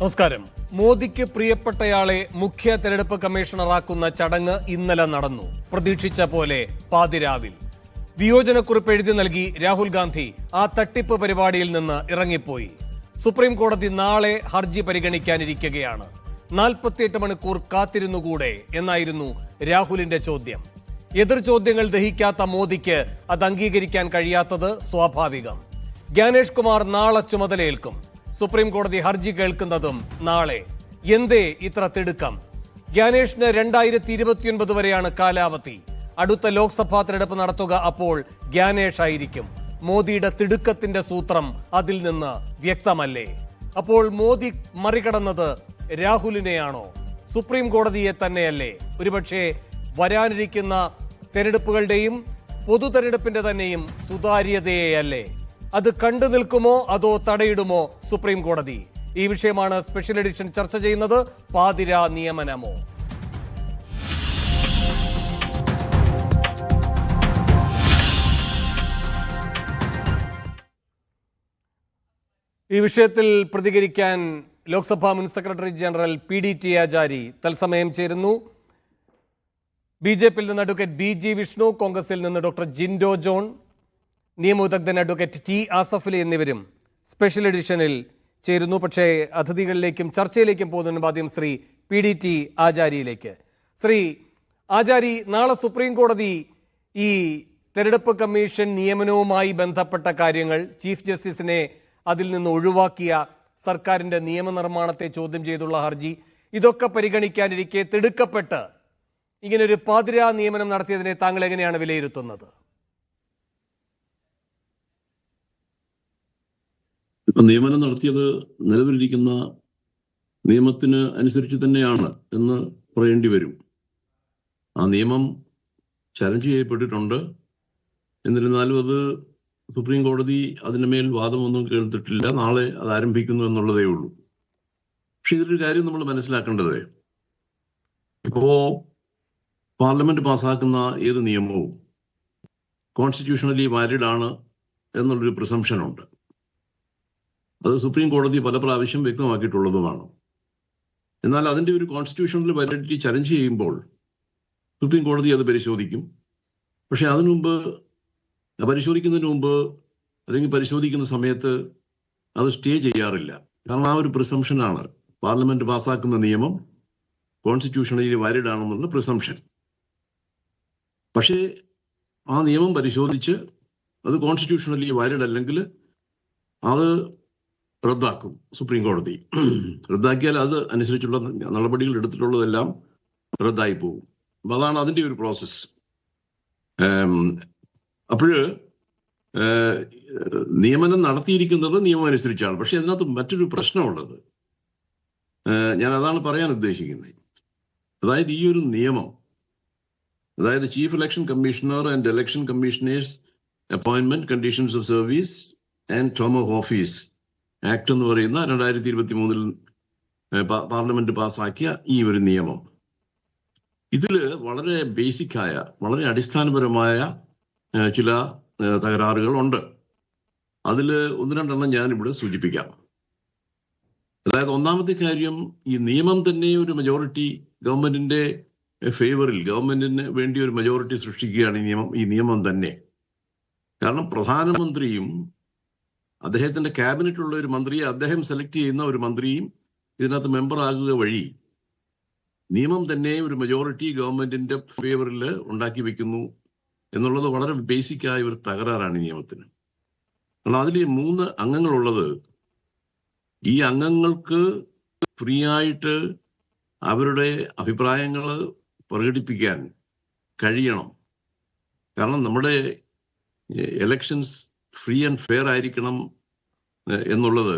നമസ്കാരം. മോദിക്ക് പ്രിയപ്പെട്ടയാളെ മുഖ്യ തെരഞ്ഞെടുപ്പ് കമ്മീഷണറാക്കുന്ന ചടങ്ങ് ഇന്നലെ നടന്നു. പ്രതീക്ഷിച്ച പോലെ പാതിരാവിൽ വിയോജനക്കുറിപ്പ് എഴുതി നൽകി രാഹുൽ ഗാന്ധി ആ തട്ടിപ്പ് പരിപാടിയിൽ നിന്ന് ഇറങ്ങിപ്പോയി. സുപ്രീം കോടതി നാളെ ഹർജി പരിഗണിക്കാനിരിക്കുകയാണ്. 48 മണിക്കൂർ കാത്തിരുന്നുകൂടെ എന്നായിരുന്നു രാഹുലിന്റെ ചോദ്യം. എതിർ ചോദ്യങ്ങൾ ദഹിക്കാത്ത മോദിക്ക് അത് അംഗീകരിക്കാൻ കഴിയാത്തത് സ്വാഭാവികം. ജ്ഞാനേഷ് കുമാർ നാളെ ചുമതലയേൽക്കും. സുപ്രീം കോടതി ഹർജി കേൾക്കുന്നതും നാളെ. എന്തേ ഇത്ര തിടുക്കം? ജ്ഞാനേഷിന് 2029 വരെയാണ് കാലാവധി. അടുത്ത ലോക്സഭാ തെരഞ്ഞെടുപ്പ് നടത്തുക അപ്പോൾ ജ്ഞാനേഷ് ആയിരിക്കും. മോദിയുടെ തിടുക്കത്തിന്റെ സൂത്രം അതിൽ നിന്ന് വ്യക്തമല്ലേ? അപ്പോൾ മോദി മറികടന്നത് രാഹുലിനെയാണോ? സുപ്രീം കോടതിയെ തന്നെയല്ലേ? ഒരുപക്ഷെ വരാനിരിക്കുന്ന തെരഞ്ഞെടുപ്പുകളുടെയും പൊതു തെരഞ്ഞെടുപ്പിന്റെ തന്നെയും സുതാര്യതയെയല്ലേ? അത് കണ്ടു നിൽക്കുമോ അതോ തടയിടുമോ സുപ്രീം കോടതി? ഈ വിഷയമാണ് സ്പെഷ്യൽ എഡിഷൻ ചർച്ച ചെയ്യുന്നത്. പാതിരാ നിയമനമോ? ഈ വിഷയത്തിൽ പ്രതികരിക്കാൻ ലോക്സഭാ മുൻ സെക്രട്ടറി ജനറൽ PDT ആചാരി തത്സമയം ചേരുന്നു. BJP-യിൽ നിന്ന് അഡ്വക്കേറ്റ് BG വിഷ്ണു, കോൺഗ്രസിൽ നിന്ന് ഡോക്ടർ ജിൻഡോ ജോൺ, നിയമവിദഗ്ധൻ അഡ്വക്കേറ്റ് T ആസഫലി എന്നിവരും സ്പെഷ്യൽ എഡിഷനിൽ ചേരുന്നു. പക്ഷേ അതിഥികളിലേക്കും ചർച്ചയിലേക്കും പോകുന്നതിന് ആദ്യം ശ്രീ PDT ആചാര്യയിലേക്ക്. ശ്രീ ആചാരി, നാളെ സുപ്രീം കോടതി ഈ തെരഞ്ഞെടുപ്പ് കമ്മീഷൻ നിയമനവുമായി ബന്ധപ്പെട്ട കാര്യങ്ങൾ, ചീഫ് ജസ്റ്റിസിനെ അതിൽ നിന്ന് ഒഴിവാക്കിയ സർക്കാരിൻ്റെ നിയമനിർമ്മാണത്തെ ചോദ്യം ചെയ്തുള്ള ഹർജി, ഇതൊക്കെ പരിഗണിക്കാനിരിക്കെ തിടുക്കപ്പെട്ട് ഇങ്ങനൊരു പാതിരാ നിയമനം നടത്തിയതിനെ താങ്കൾ എങ്ങനെയാണ് വിലയിരുത്തുന്നത്? ഇപ്പൊ നിയമനം നടത്തിയത് നിലവിലിരിക്കുന്ന നിയമത്തിന് അനുസരിച്ച് തന്നെയാണ് എന്ന് പറയേണ്ടി വരും. ആ നിയമം ചലഞ്ച് ചെയ്യപ്പെട്ടിട്ടുണ്ട്. എന്നിരുന്നാലും അത് സുപ്രീം കോടതി അതിന് മേൽ വാദമൊന്നും കേൾത്തിട്ടില്ല. നാളെ അത് ആരംഭിക്കുന്നു എന്നുള്ളതേ ഉള്ളൂ. പക്ഷെ ഇതൊരു കാര്യം നമ്മൾ മനസ്സിലാക്കേണ്ടത്, ഇപ്പോ പാർലമെന്റ് പാസ്സാക്കുന്ന ഏത് നിയമവും കോൺസ്റ്റിറ്റ്യൂഷണലി വാലിഡ് ആണ് എന്നുള്ളൊരു പ്രിസംഷൻ ഉണ്ട്. അത് സുപ്രീം കോടതി പല പ്രാവശ്യം വ്യക്തമാക്കിയിട്ടുള്ളതുമാണ്. എന്നാൽ അതിൻ്റെ ഒരു കോൺസ്റ്റിറ്റ്യൂഷണൽ വാലിഡിറ്റി ചലഞ്ച് ചെയ്യുമ്പോൾ സുപ്രീം കോടതി അത് പരിശോധിക്കും. പക്ഷെ പരിശോധിക്കുന്നതിന് മുമ്പ് അല്ലെങ്കിൽ പരിശോധിക്കുന്ന സമയത്ത് അത് സ്റ്റേ ചെയ്യാറില്ല. കാരണം ആ ഒരു പ്രിസംഷനാണ് പാർലമെന്റ് പാസ്സാക്കുന്ന നിയമം കോൺസ്റ്റിറ്റ്യൂഷണലി വാലിഡ് ആണെന്നുള്ള പ്രിസംഷൻ. പക്ഷേ ആ നിയമം പരിശോധിച്ച് അത് കോൺസ്റ്റിറ്റ്യൂഷണലി വാലിഡ് അല്ലെങ്കിൽ അത് റദ്ദാക്കും സുപ്രീം കോടതി. റദ്ദാക്കിയാൽ അത് അനുസരിച്ചുള്ള നടപടികൾ എടുത്തിട്ടുള്ളതെല്ലാം റദ്ദായി പോകും. അപ്പൊ അതാണ് അതിൻ്റെ ഒരു പ്രോസസ്. അപ്പോഴ് നിയമനം നടത്തിയിരിക്കുന്നത് നിയമം അനുസരിച്ചാണ്. പക്ഷെ അതിനകത്ത് മറ്റൊരു പ്രശ്നമുള്ളത്, ഞാൻ അതാണ് പറയാൻ ഉദ്ദേശിക്കുന്നത്. അതായത് ഈ ഒരു നിയമം, അതായത് chief election commissioner and election commissioners appointment conditions of service and term of office act എന്ന് പറയുന്ന 2023 പാർലമെന്റ് പാസ്സാക്കിയ ഈ ഒരു നിയമം, ഇതില് വളരെ ബേസിക്കായ, വളരെ അടിസ്ഥാനപരമായ ചില തകരാറുകളുണ്ട്. അതിൽ 1-2 ഞാനിവിടെ സൂചിപ്പിക്കാം. അതായത് ഒന്നാമത്തെ കാര്യം, ഈ നിയമം തന്നെ ഒരു മെജോറിറ്റി ഗവൺമെന്റിന്റെ ഫേവറിൽ, ഗവൺമെന്റിന് വേണ്ടി ഒരു മെജോറിറ്റി സൃഷ്ടിക്കുകയാണ് ഈ നിയമം തന്നെ. കാരണം പ്രധാനമന്ത്രിയും അദ്ദേഹത്തിന്റെ ക്യാബിനറ്റുള്ള ഒരു മന്ത്രിയെ അദ്ദേഹം സെലക്ട് ചെയ്യുന്ന ഒരു മന്ത്രിയും ഇതിനകത്ത് മെമ്പർ ആകുക വഴി നിയമം തന്നെ ഒരു മെജോറിറ്റി ഗവൺമെന്റിന്റെ ഫേവറിൽ ഉണ്ടാക്കി വെക്കുന്നു എന്നുള്ളത് വളരെ ബേസിക്കായ ഒരു തകരാറാണ് ഈ നിയമത്തിന്. കാരണം അതിൽ 3 അംഗങ്ങളുള്ളത്, ഈ അംഗങ്ങൾക്ക് ഫ്രീ ആയിട്ട് അവരുടെ അഭിപ്രായങ്ങൾ പ്രകടിപ്പിക്കാൻ കഴിയണം. കാരണം നമ്മുടെ എലക്ഷൻസ് ഫ്രീ ആൻഡ് ഫെയർ ആയിരിക്കണം എന്നുള്ളത്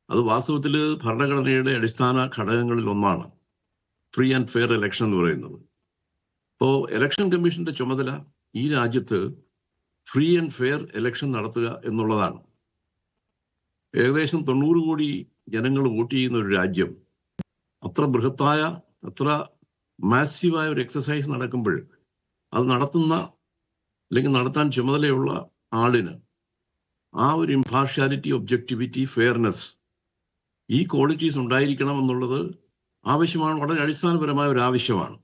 അത് വാസ്തവത്തിൽ ഭരണഘടനയുടെ അടിസ്ഥാന ഘടകങ്ങളിൽ ഒന്നാണ് ഫ്രീ ആൻഡ് ഫെയർ ഇലക്ഷൻ എന്ന് പറയുന്നത്. അപ്പോൾ ഇലക്ഷൻ കമ്മീഷന്റെ ചുമതല ഈ രാജ്യത്ത് ഫ്രീ ആൻഡ് ഫെയർ ഇലക്ഷൻ നടത്തുക എന്നുള്ളതാണ്. ഏകദേശം 90 കോടി ജനങ്ങൾ വോട്ട് ചെയ്യുന്ന ഒരു രാജ്യം, അത്ര ബൃഹത്തായ, അത്ര മാസീവായ ഒരു എക്സസൈസ് നടക്കുമ്പോൾ അത് നടത്തുന്ന അല്ലെങ്കിൽ നടത്താൻ ചുമതലയുള്ള ആളിന് ആ ഒരു ഇംപാർഷ്യാലിറ്റി, ഒബ്ജക്ടിവിറ്റി, ഫെയർനെസ് ഈ ക്വാളിറ്റീസ് ഉണ്ടായിരിക്കണം എന്നുള്ളത് ആവശ്യമാണ്, വളരെ അടിസ്ഥാനപരമായ ഒരു ആവശ്യമാണ്.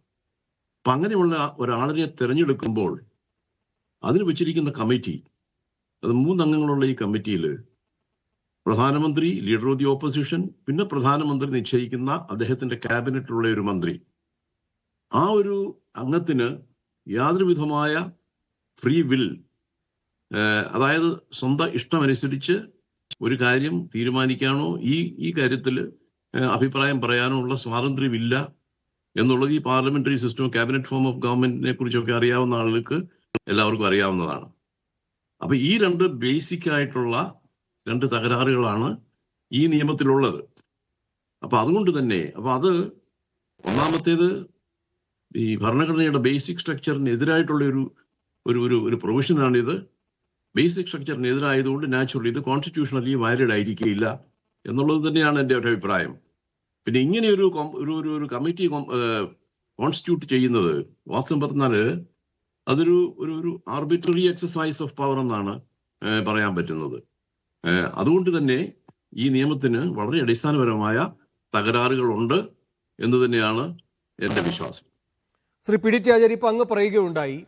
അപ്പൊ അങ്ങനെയുള്ള ഒരാളിനെ തിരഞ്ഞെടുക്കുമ്പോൾ അതിന് വെച്ചിരിക്കുന്ന കമ്മിറ്റി, അത് 3 അംഗങ്ങളുള്ള ഈ കമ്മിറ്റിയിൽ പ്രധാനമന്ത്രി, ലീഡർ ഓഫ് ദി ഓപ്പോസിഷൻ, പിന്നെ പ്രധാനമന്ത്രി നിശ്ചയിക്കുന്ന അദ്ദേഹത്തിന്റെ ക്യാബിനറ്റിലുള്ള ഒരു മന്ത്രി, ആ ഒരു അംഗത്തിന് യാതൊരു വിധമായ ഫ്രീ വിൽ, അതായത് സ്വന്തം ഇഷ്ടമനുസരിച്ച് ഒരു കാര്യം തീരുമാനിക്കാനോ ഈ കാര്യത്തിൽ അഭിപ്രായം പറയാനോ ഉള്ള സ്വാതന്ത്ര്യമില്ല എന്നുള്ളത് ഈ parliamentary system, cabinet form of ഗവൺമെന്റിനെ കുറിച്ചൊക്കെ അറിയാവുന്ന ആളുകൾക്ക് എല്ലാവർക്കും അറിയാവുന്നതാണ്. അപ്പൊ ഈ 2 ബേസിക് ആയിട്ടുള്ള 2 തകരാറുകളാണ് ഈ നിയമത്തിലുള്ളത്. അപ്പൊ അതുകൊണ്ട് തന്നെ അത് ഒന്നാമത്തേത് ഈ ഭരണഘടനയുടെ ബേസിക് സ്ട്രക്ചറിനെതിരായിട്ടുള്ള ഒരു പ്രൊവിഷനാണിത്. ബേസിക് സ്ട്രക്ചറിനെതിരായതുകൊണ്ട് നാച്ചുറലി ഇത് കോൺസ്റ്റിറ്റ്യൂഷണലി വാലിഡ് ആയിരിക്കില്ല എന്നുള്ളത് തന്നെയാണ് എൻ്റെ ഒരു അഭിപ്രായം. പിന്നെ ഇങ്ങനെ ഒരു കമ്മിറ്റി കോൺസ്റ്റിറ്റ്യൂട്ട് ചെയ്യുന്നത് വാസ്തവം പറഞ്ഞാല് അതൊരു ആർബിട്രറി എക്സസൈസ് ഓഫ് പവർ എന്നാണ് പറയാൻ പറ്റുന്നത്. അതുകൊണ്ട് തന്നെ ഈ നിയമത്തിന് വളരെ അടിസ്ഥാനപരമായ തകരാറുകളുണ്ട് എന്ന് തന്നെയാണ് എൻ്റെ വിശ്വാസം. ശ്രീ പി ടി ആചാര്യ, ഇപ്പൊ അങ്ങ് പറയുകയുണ്ടായി,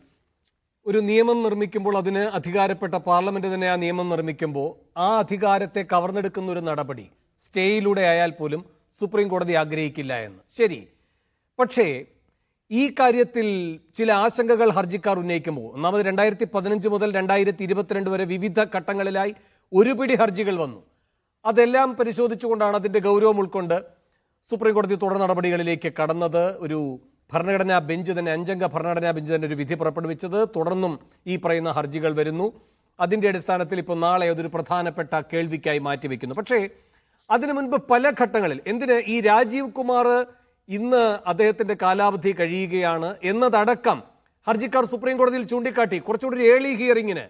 ഒരു നിയമം നിർമ്മിക്കുമ്പോൾ അതിന് അധികാരപ്പെട്ട പാർലമെന്റ് തന്നെ ആ നിയമം നിർമ്മിക്കുമ്പോൾ ആ അധികാരത്തെ കവർന്നെടുക്കുന്ന ഒരു നടപടി സ്റ്റേയിലൂടെ ആയാൽ പോലും സുപ്രീം കോടതി ആഗ്രഹിക്കില്ല എന്ന്. ശരി, പക്ഷേ ഈ കാര്യത്തിൽ ചില ആശങ്കകൾ ഹർജിക്കാർ ഉന്നയിക്കുമ്പോൾ, ഒന്നാമത് 2015 മുതൽ 2022 വരെ വിവിധ ഘട്ടങ്ങളിലായി ഒരുപിടി ഹർജികൾ വന്നു. അതെല്ലാം പരിശോധിച്ചുകൊണ്ടാണ്, അതിൻ്റെ ഗൗരവം ഉൾക്കൊണ്ട് സുപ്രീം കോടതി തുടർ നടപടികളിലേക്ക് കടന്നത്. ഒരു ഭരണഘടനാ ബെഞ്ച് തന്നെ, 5 അംഗ ഭരണഘടനാ ബെഞ്ച് തന്നെ ഒരു വിധി പുറപ്പെടുവിച്ചത്. തുടർന്നും ഈ പറയുന്ന ഹർജികൾ വരുന്നു. അതിൻ്റെ അടിസ്ഥാനത്തിൽ ഇപ്പോൾ നാളെ അതൊരു പ്രധാനപ്പെട്ട കേൾവിക്കായി മാറ്റിവെക്കുന്നു. പക്ഷേ അതിനു മുൻപ് പല ഘട്ടങ്ങളിൽ, എന്തിന് ഈ രാജീവ് കുമാർ ഇന്ന് അദ്ദേഹത്തിന്റെ കാലാവധി കഴിയുകയാണ് എന്നതടക്കം ഹർജിക്കാർ സുപ്രീം കോടതിയിൽ ചൂണ്ടിക്കാട്ടി. കുറച്ചുകൂടി ഒരു ഏർലി ഹിയറിങ്ങിന്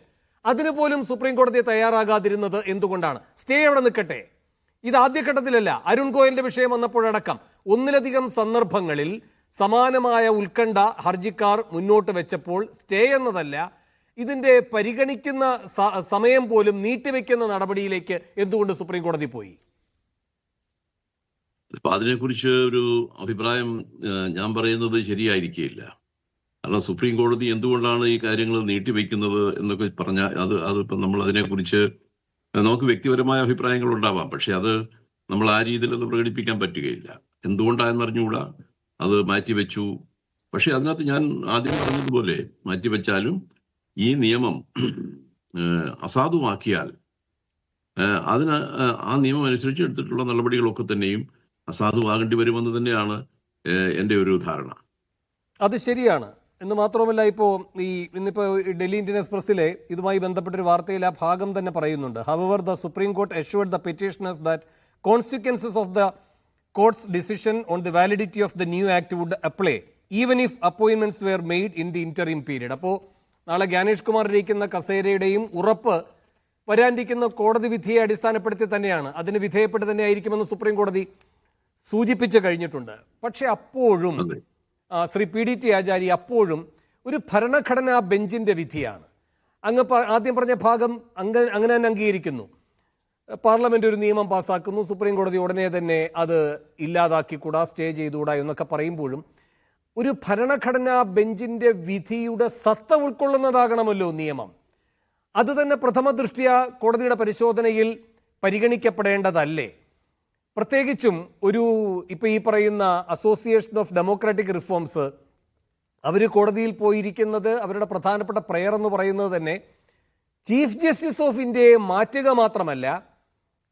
അതിനുപോലും സുപ്രീം കോടതി തയ്യാറാകാതിരുന്നത് എന്തുകൊണ്ടാണ്? സ്റ്റേ അവിടെ നിൽക്കട്ടെ, ഇത് ആദ്യഘട്ടത്തിലല്ല, അരുൺ ഗോയലിന്റെ വിഷയം വന്നപ്പോഴടക്കം ഒന്നിലധികം സന്ദർഭങ്ങളിൽ സമാനമായ ഉത്കണ്ഠ ഹർജിക്കാർ മുന്നോട്ട് വെച്ചപ്പോൾ സ്റ്റേ എന്നതല്ല, ഇതിന്റെ പരിഗണിക്കുന്ന സമയം പോലും നീട്ടിവെക്കുന്ന നടപടിയിലേക്ക് എന്തുകൊണ്ട് സുപ്രീം കോടതി പോയി? അപ്പൊ അതിനെക്കുറിച്ച് ഒരു അഭിപ്രായം ഞാൻ പറയുന്നത് ശരിയായിരിക്കില്ല. കാരണം സുപ്രീം കോടതി എന്തുകൊണ്ടാണ് ഈ കാര്യങ്ങൾ നീട്ടിവെക്കുന്നത് എന്നൊക്കെ പറഞ്ഞാൽ അതിപ്പം നമ്മൾ അതിനെക്കുറിച്ച് നമുക്ക് വ്യക്തിപരമായ അഭിപ്രായങ്ങൾ ഉണ്ടാവാം. പക്ഷെ അത് നമ്മൾ ആ രീതിയിൽ അത് പ്രകടിപ്പിക്കാൻ പറ്റുകയില്ല. എന്തുകൊണ്ടാണെന്നറിഞ്ഞുകൂടാ, അത് മാറ്റിവെച്ചു. പക്ഷെ അതിനകത്ത് ഞാൻ ആദ്യം പറഞ്ഞതുപോലെ മാറ്റിവെച്ചാലും ഈ നിയമം അസാധുവാക്കിയാൽ അതിന് ആ നിയമം അനുസരിച്ച് എടുത്തിട്ടുള്ള നടപടികളൊക്കെ തന്നെയും അസാധുവാകേണ്ടി വരുമെന്ന് തന്നെയാണ് എൻ്റെ ഒരു ധാരണ. അത് ശരിയാണ് എന്ന് മാത്രമല്ല, ഇന്നിപ്പോൾ ഡൽഹി ഇന്ത്യൻ എക്സ്പ്രസ്സിലെ ഇതുമായി ബന്ധപ്പെട്ടൊരു വാർത്തയിൽ ആ ഭാഗം തന്നെ പറയുന്നുണ്ട്. However the supreme court assured the petitioners that consequences of the court's decision on the validity of the new act would apply even if appointments were made in the interim period. അപ്പോൾ നാളെ ജ്ഞാനേഷ് കുമാർ ഇരിക്കുന്ന കസേരയുടെയും ഉറപ്പ് വരാനിരിക്കുന്ന കോടതി വിധിയെ അടിസ്ഥാനപ്പെടുത്തി തന്നെയാണ്, അതിന് വിധേയപ്പെട്ട് തന്നെ ആയിരിക്കുമെന്ന് സുപ്രീം കോടതി സൂചിപ്പിച്ചു കഴിഞ്ഞിട്ടുണ്ട്. പക്ഷെ അപ്പോഴും ശ്രീ പി ടി ആചാര്യ, അപ്പോഴും ഒരു ഭരണഘടനാ ബെഞ്ചിന്റെ വിധിയാണ്. അങ്ങ് ആദ്യം പറഞ്ഞ ഭാഗം അങ്ങനെ തന്നെ അംഗീകരിക്കുന്നു. പാർലമെന്റ് ഒരു നിയമം പാസ്സാക്കുന്നു, സുപ്രീം കോടതി ഉടനെ തന്നെ അത് ഇല്ലാതാക്കിക്കൂടാ, സ്റ്റേ ചെയ്തുകൂടാ എന്നൊക്കെ പറയുമ്പോഴും ഒരു ഭരണഘടനാ ബെഞ്ചിന്റെ വിധിയുടെ സത്ത ഉൾക്കൊള്ളുന്നതാകണമല്ലോ നിയമം. അത് തന്നെ പ്രഥമ ദൃഷ്ട്യാ കോടതിയുടെ പരിശോധനയിൽ പരിഗണിക്കപ്പെടേണ്ടതല്ലേ? പ്രത്യേകിച്ചും ഇപ്പൊ ഈ പറയുന്ന അസോസിയേഷൻ ഓഫ് ഡെമോക്രാറ്റിക് റിഫോംസ്, അവർ കോടതിയിൽ പോയിരിക്കുന്നത്, അവരുടെ പ്രധാനപ്പെട്ട പ്രയർ എന്ന് പറയുന്നത് തന്നെ ചീഫ് ജസ്റ്റിസ് ഓഫ് ഇന്ത്യയെ മാറ്റുക മാത്രമല്ല,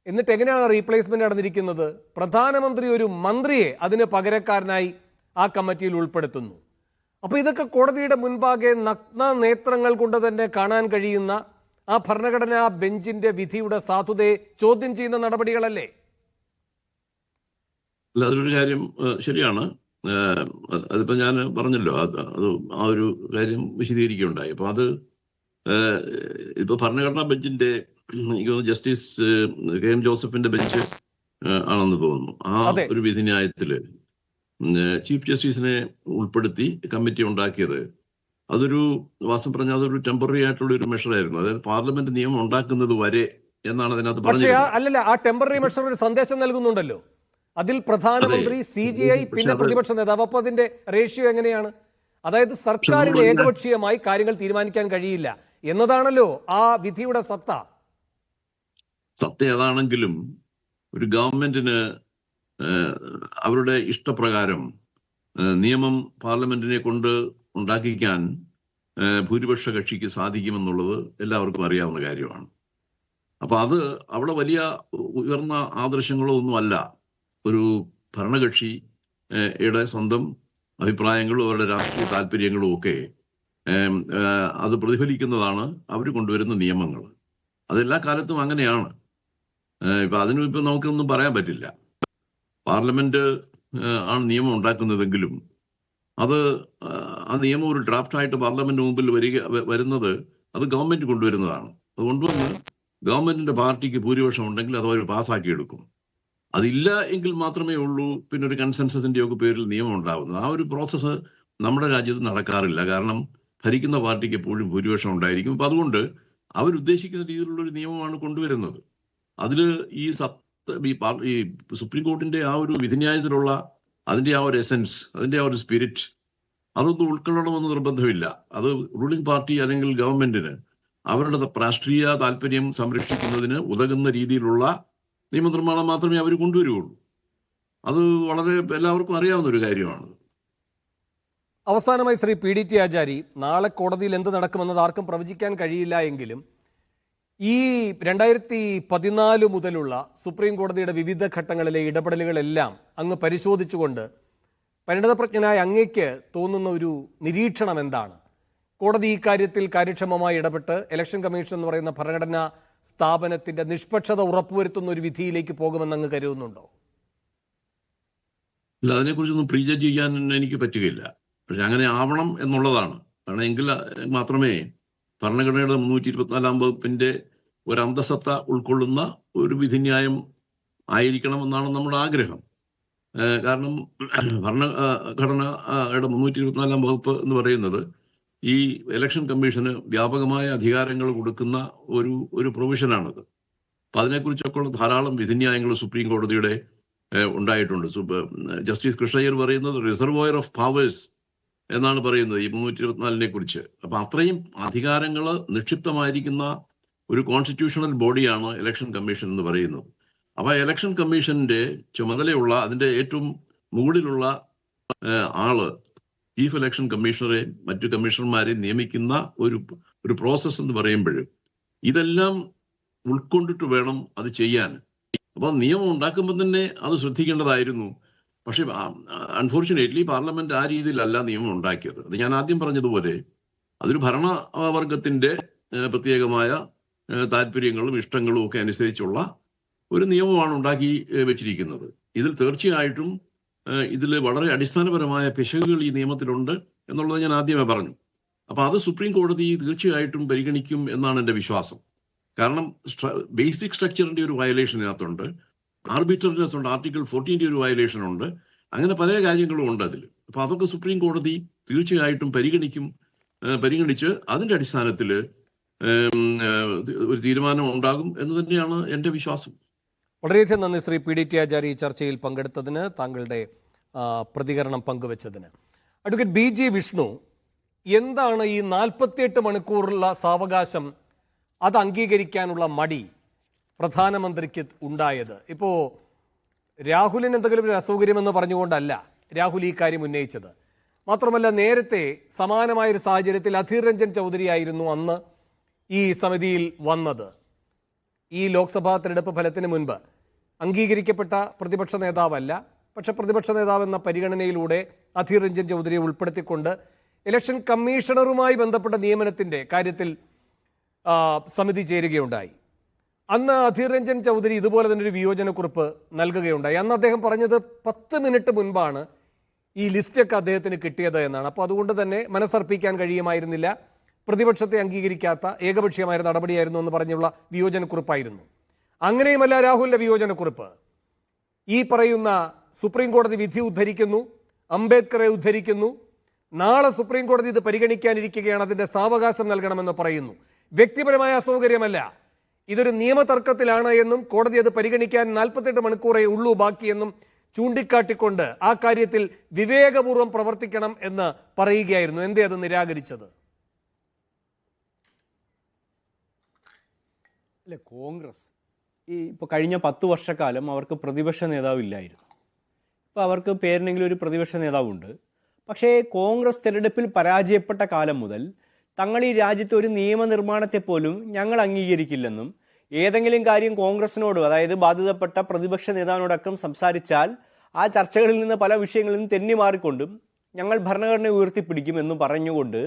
എന്നിട്ട് എങ്ങനെയാണ് റീപ്ലേസ്മെന്റ് നടന്നിരിക്കുന്നത്? പ്രധാനമന്ത്രി ഒരു മന്ത്രിയെ അതിന് പകരക്കാരനായി ആ കമ്മിറ്റിയിൽ ഉൾപ്പെടുത്തുന്നു. അപ്പോൾ ഇതൊക്കെ കോടതിയുടെ മുൻപാകെ നഗ്ന നേത്രങ്ങൾ കൊണ്ട് തന്നെ കാണാൻ കഴിയുന്ന ആ ഭരണഘടനാ ബെഞ്ചിന്റെ വിധിയുടെ സാധുതയെ ചോദ്യം ചെയ്യുന്ന നടപടികളല്ലേ? അല്ല, അതൊരു കാര്യം ശരിയാണ്. അതിപ്പോ ഞാൻ പറഞ്ഞല്ലോ, അത് ആ ഒരു കാര്യം വിശദീകരിക്കുകയുണ്ടായി. അപ്പൊ അത് ഇപ്പൊ ഭരണഘടനാ ബെഞ്ചിന്റെ ജസ്റ്റിസ് കെ എം ജോസഫിന്റെ ബെഞ്ച് ആണെന്ന് തോന്നുന്നു. ആ ഒരു വിധിന്യായത്തില് ചീഫ് ജസ്റ്റിസിനെ ഉൾപ്പെടുത്തി കമ്മിറ്റി ഉണ്ടാക്കിയത് അതൊരു വാസ്തവം പറഞ്ഞാൽ അതൊരു ടെമ്പററി ആയിട്ടുള്ള ഒരു മെഷറായിരുന്നു. അതായത് പാർലമെന്റ് നിയമം ഉണ്ടാക്കുന്നത് വരെ എന്നാണ് അതിനകത്ത് പക്ഷേ പറഞ്ഞിരുന്നത്. അല്ലല്ല, ആ ടെമ്പററി മെഷർ ഒരു സന്ദേശം നൽകുന്നുണ്ടല്ലോ. അതിൽ പ്രധാനമന്ത്രി, CGI, പിന്നെ പ്രതിപക്ഷ നേതാവ്. അപ്പൊ അതിന്റെ റേഷ്യോ എങ്ങനെയാണ്? അതായത് സർക്കാരിന് ഏകപക്ഷീയമായി കാര്യങ്ങൾ തീരുമാനിക്കാൻ കഴിയില്ല എന്നതാണല്ലോ ആ വിധിയുടെ സത്ത. ഏതാണെങ്കിലും ഒരു ഗവൺമെന്റിന് അവരുടെ ഇഷ്ടപ്രകാരം നിയമം പാർലമെന്റിനെ കൊണ്ട് ഉണ്ടാക്കിക്കാൻ ഭൂരിപക്ഷ കക്ഷിക്ക് സാധിക്കുമെന്നുള്ളത് എല്ലാവർക്കും അറിയാവുന്ന കാര്യമാണ്. അപ്പൊ അത് അവിടെ വലിയ ഉയർന്ന ആദർശങ്ങളോ ഒന്നുമല്ല. ഒരു ഭരണകക്ഷിയുടെ സ്വന്തം അഭിപ്രായങ്ങളും അവരുടെ രാഷ്ട്രീയ താല്പര്യങ്ങളും ഒക്കെ അത് പ്രതിഫലിക്കുന്നതാണ് അവർ കൊണ്ടുവരുന്ന നിയമങ്ങൾ. അതെല്ലാ കാലത്തും അങ്ങനെയാണ്. ഇപ്പൊ അതിനും ഇപ്പൊ നമുക്കൊന്നും പറയാൻ പറ്റില്ല. പാർലമെന്റ് ആണ് നിയമം ഉണ്ടാക്കുന്നതെങ്കിലും അത് ആ നിയമം ഒരു ഡ്രാഫ്റ്റായിട്ട് പാർലമെന്റ് മുമ്പിൽ വരുന്നത് അത് ഗവൺമെന്റ് കൊണ്ടുവരുന്നതാണ്. അത് കൊണ്ടുവന്ന് ഗവൺമെന്റിന്റെ പാർട്ടിക്ക് ഭൂരിപക്ഷം ഉണ്ടെങ്കിൽ അത് അവർ പാസ്സാക്കി എടുക്കും. അതില്ല എങ്കിൽ മാത്രമേ ഉള്ളൂ പിന്നെ ഒരു കൺസെൻസസിന്റെ ഒക്കെ പേരിൽ നിയമം ഉണ്ടാവുന്നത്. ആ ഒരു പ്രോസസ്സ് നമ്മുടെ രാജ്യത്ത് നടക്കാറില്ല. കാരണം ഭരിക്കുന്ന പാർട്ടിക്ക് എപ്പോഴും ഭൂരിപക്ഷം ഉണ്ടായിരിക്കും. അപ്പൊ അതുകൊണ്ട് അവരുദ്ദേശിക്കുന്ന രീതിയിലുള്ള ഒരു നിയമമാണ് കൊണ്ടുവരുന്നത്. അതില് ഈ സുപ്രീം കോർട്ടിന്റെ ആ ഒരു വിധിന്യായത്തിലുള്ള അതിന്റെ ആ ഒരു എസൻസ്, അതിന്റെ ആ ഒരു സ്പിരിറ്റ് അതൊന്നും ഉൾക്കൊള്ളണമെന്ന് നിർബന്ധമില്ല. അത് റൂളിംഗ് പാർട്ടി അല്ലെങ്കിൽ ഗവൺമെന്റിന് അവരുടെ രാഷ്ട്രീയ താല്പര്യം സംരക്ഷിക്കുന്നതിന് ഉതകുന്ന രീതിയിലുള്ള നിയമനിർമ്മാണം മാത്രമേ അവർ കൊണ്ടുവരികയുള്ളൂ. അത് വളരെ എല്ലാവർക്കും അറിയാവുന്ന ഒരു കാര്യമാണ്. അവസാനമായി ശ്രീ PDT ആചാരി, നാളെ കോടതിയിൽ എന്ത് നടക്കുമെന്നത് ആർക്കും പ്രവചിക്കാൻ കഴിയില്ല എങ്കിലും ഈ 2014 മുതലുള്ള സുപ്രീം കോടതിയുടെ വിവിധ ഘട്ടങ്ങളിലെ ഇടപെടലുകളെല്ലാം അങ്ങ് പരിശോധിച്ചുകൊണ്ട് പരിണതപ്രജ്ഞനായ അങ്ങേക്ക് തോന്നുന്ന ഒരു നിരീക്ഷണം എന്താണ്? കോടതി ഈ കാര്യത്തിൽ കാര്യക്ഷമമായി ഇടപെട്ട് ഇലക്ഷൻ കമ്മീഷൻ എന്ന് പറയുന്ന ഭരണഘടനാ സ്ഥാപനത്തിന്റെ നിഷ്പക്ഷത ഉറപ്പുവരുത്തുന്ന ഒരു വിധിയിലേക്ക് പോകുമെന്ന് അങ്ങ് കരുതുന്നുണ്ടോ? ഇല്ല, അതിനെക്കുറിച്ചൊന്നും പ്രീജഡ്ജ് ചെയ്യാൻ എനിക്ക് പറ്റുകയില്ല. പക്ഷെ അങ്ങനെ ആവണം എന്നുള്ളതാണ്. കാരണം എങ്കിൽ മാത്രമേ ഭരണഘടനയുടെ 324 വകുപ്പിന്റെ ഒരു അന്തസത്ത ഉൾക്കൊള്ളുന്ന ഒരു വിധിന്യായം ആയിരിക്കണമെന്നാണ് നമ്മുടെ ആഗ്രഹം. കാരണം ഭരണഘടനയുടെ 324 വകുപ്പ് എന്ന് പറയുന്നത് ഈ ഇലക്ഷൻ കമ്മീഷന് വ്യാപകമായ അധികാരങ്ങൾ കൊടുക്കുന്ന ഒരു പ്രൊവിഷനാണത്. അപ്പൊ അതിനെക്കുറിച്ചൊക്കെ ധാരാളം വിധിന്യായങ്ങൾ സുപ്രീം കോടതിയുടെ ഉണ്ടായിട്ടുണ്ട്. ജസ്റ്റിസ് കൃഷ്ണയ്യർ പറയുന്നത് റിസർവോയർ ഓഫ് പവേഴ്സ് എന്നാണ് പറയുന്നത് ഈ 324 കുറിച്ച്. അപ്പൊ അത്രയും അധികാരങ്ങൾ നിക്ഷിപ്തമായിരിക്കുന്ന ഒരു കോൺസ്റ്റിറ്റ്യൂഷണൽ ബോഡിയാണ് ഇലക്ഷൻ കമ്മീഷൻ എന്ന് പറയുന്നത്. അപ്പൊ ഇലക്ഷൻ കമ്മീഷന്റെ ചുമതലയുള്ള അതിന്റെ ഏറ്റവും മുകളിലുള്ള ആള് ചീഫ് ഇലക്ഷൻ കമ്മീഷണറെ മറ്റു കമ്മീഷണർമാരെ നിയമിക്കുന്ന ഒരു പ്രോസസ് എന്ന് പറയുമ്പോഴും ഇതെല്ലാം ഉൾക്കൊണ്ടിട്ട് വേണം അത് ചെയ്യാൻ. അപ്പൊ നിയമം ഉണ്ടാക്കുമ്പോൾ തന്നെ അത് ശ്രദ്ധിക്കേണ്ടതായിരുന്നു. പക്ഷെ അൺഫോർച്ചുനേറ്റ്ലി പാർലമെന്റ് ആ രീതിയിലല്ല നിയമം ഉണ്ടാക്കിയത്. അത് ഞാൻ ആദ്യം പറഞ്ഞതുപോലെ അതൊരു ഭരണവർഗത്തിന്റെ പ്രത്യേകമായ താല്പര്യങ്ങളും ഇഷ്ടങ്ങളും ഒക്കെ അനുസരിച്ചുള്ള ഒരു നിയമമാണ് ഉണ്ടാക്കി വെച്ചിരിക്കുന്നത്. ഇതിൽ തീർച്ചയായിട്ടും ഇതിൽ വളരെ അടിസ്ഥാനപരമായ പിശകുകൾ ഈ നിയമത്തിലുണ്ട് എന്നുള്ളത് ഞാൻ ആദ്യമേ പറഞ്ഞു. അപ്പൊ അത് സുപ്രീം കോടതി തീർച്ചയായിട്ടും പരിഗണിക്കും എന്നാണ് എൻ്റെ വിശ്വാസം. കാരണം ബേസിക് സ്ട്രക്ചറിന്റെ ഒരു വയലേഷൻ ഇതിനകത്തുണ്ട്, ആർബിട്രറിനെസ് ഉണ്ട്, ആർട്ടിക്കിൾ 14 ഒരു വയലേഷൻ ഉണ്ട്, അങ്ങനെ പല കാര്യങ്ങളും ഉണ്ട് അതിൽ. അപ്പൊ അതൊക്കെ സുപ്രീം കോടതി തീർച്ചയായിട്ടും പരിഗണിച്ച് അതിന്റെ അടിസ്ഥാനത്തിൽ ഒരു തീരുമാനം ഉണ്ടാകും എന്ന് തന്നെയാണ് എൻ്റെ വിശ്വാസം. വളരെയധികം നന്ദി ശ്രീ PDT ആചാരി ഈ ചർച്ചയിൽ പങ്കെടുത്തതിന്, താങ്കളുടെ പ്രതികരണം പങ്കുവച്ചതിന്. അഡ്വക്കേറ്റ് BG വിഷ്ണു, എന്താണ് ഈ 48 മണിക്കൂറുള്ള സാവകാശം അത് അംഗീകരിക്കാനുള്ള മടി പ്രധാനമന്ത്രിക്ക് ഉണ്ടായത്? ഇപ്പോൾ രാഹുലിന് എന്തെങ്കിലും ഒരു അസൗകര്യമെന്ന് പറഞ്ഞുകൊണ്ടല്ല രാഹുൽ ഈ കാര്യം ഉന്നയിച്ചത്. മാത്രമല്ല, നേരത്തെ സമാനമായൊരു സാഹചര്യത്തിൽ അധീർ രഞ്ജൻ ചൗധരി ആയിരുന്നു അന്ന് ഈ സമിതിയിൽ വന്നത്. ഈ ലോക്സഭാ തെരഞ്ഞെടുപ്പ് ഫലത്തിന് മുൻപ് അംഗീകരിക്കപ്പെട്ട പ്രതിപക്ഷ നേതാവല്ല, പക്ഷെ പ്രതിപക്ഷ നേതാവ് എന്ന പരിഗണനയിലൂടെ അധീർ രഞ്ജൻ ചൗധരിയെ ഉൾപ്പെടുത്തിക്കൊണ്ട് ഇലക്ഷൻ കമ്മീഷണറുമായി ബന്ധപ്പെട്ട നിയമനത്തിൻ്റെ കാര്യത്തിൽ സമിതി ചേരുകയുണ്ടായി. അന്ന് അധീർ രഞ്ജൻ ചൗധരി ഇതുപോലെ തന്നെ ഒരു വിയോജനക്കുറിപ്പ് നൽകുകയുണ്ടായി. അന്ന് അദ്ദേഹം പറഞ്ഞത് 10 മിനിറ്റ് മുൻപാണ് ഈ ലിസ്റ്റൊക്കെ അദ്ദേഹത്തിന് കിട്ടിയത് എന്നാണ്. അപ്പോൾ അതുകൊണ്ട് തന്നെ മനസ്സർപ്പിക്കാൻ കഴിയുമായിരുന്നില്ല, പ്രതിപക്ഷത്തെ അംഗീകരിക്കാത്ത ഏകപക്ഷീയമായ നടപടിയായിരുന്നു എന്ന് പറഞ്ഞുള്ള വിയോജനക്കുറിപ്പായിരുന്നു. അങ്ങനെയുമല്ല രാഹുലിന്റെ വിയോജനക്കുറിപ്പ്. ഈ പറയുന്ന സുപ്രീം കോടതി വിധി ഉദ്ധരിക്കുന്നു, അംബേദ്കറെ ഉദ്ധരിക്കുന്നു, നാളെ സുപ്രീം കോടതി ഇത് പരിഗണിക്കാനിരിക്കുകയാണ്, അതിന്റെ സാവകാശം നൽകണമെന്ന് പറയുന്നു. വ്യക്തിപരമായ അസൗകര്യമല്ല, ഇതൊരു നിയമതർക്കത്തിലാണ് എന്നും കോടതി അത് പരിഗണിക്കാൻ 48 മണിക്കൂറേ ഉള്ളൂ ബാക്കിയെന്നും ചൂണ്ടിക്കാട്ടിക്കൊണ്ട് ആ കാര്യത്തിൽ വിവേകപൂർവ്വം പ്രവർത്തിക്കണം എന്ന് പറയുകയായിരുന്നു. എന്തേ അത് നിരാകരിച്ചത്? അല്ല, കോൺഗ്രസ് ഇപ്പോൾ കഴിഞ്ഞ 10 വർഷക്കാലം അവർക്ക് പ്രതിപക്ഷ നേതാവില്ലായിരുന്നു. ഇപ്പോൾ അവർക്ക് പേരിനെങ്കിലും ഒരു പ്രതിപക്ഷ നേതാവുണ്ട്. പക്ഷേ കോൺഗ്രസ് തെരഞ്ഞെടുപ്പിൽ പരാജയപ്പെട്ട കാലം മുതൽ തങ്ങൾ ഈ രാജ്യത്തെ ഒരു നിയമനിർമ്മാണത്തെ പോലും ഞങ്ങൾ അംഗീകരിക്കില്ലെന്നും ഏതെങ്കിലും കാര്യം കോൺഗ്രസിനോട്, അതായത് ബാധിതപ്പെട്ട പ്രതിപക്ഷ നേതാവിനോടക്കം സംസാരിച്ചാൽ ആ ചർച്ചകളിൽ നിന്ന് പല വിഷയങ്ങളിൽ നിന്ന് തെന്നി മാറിക്കൊണ്ടും ഞങ്ങൾ ഭരണഘടന ഉയർത്തിപ്പിടിക്കുമെന്നും പറഞ്ഞുകൊണ്ട്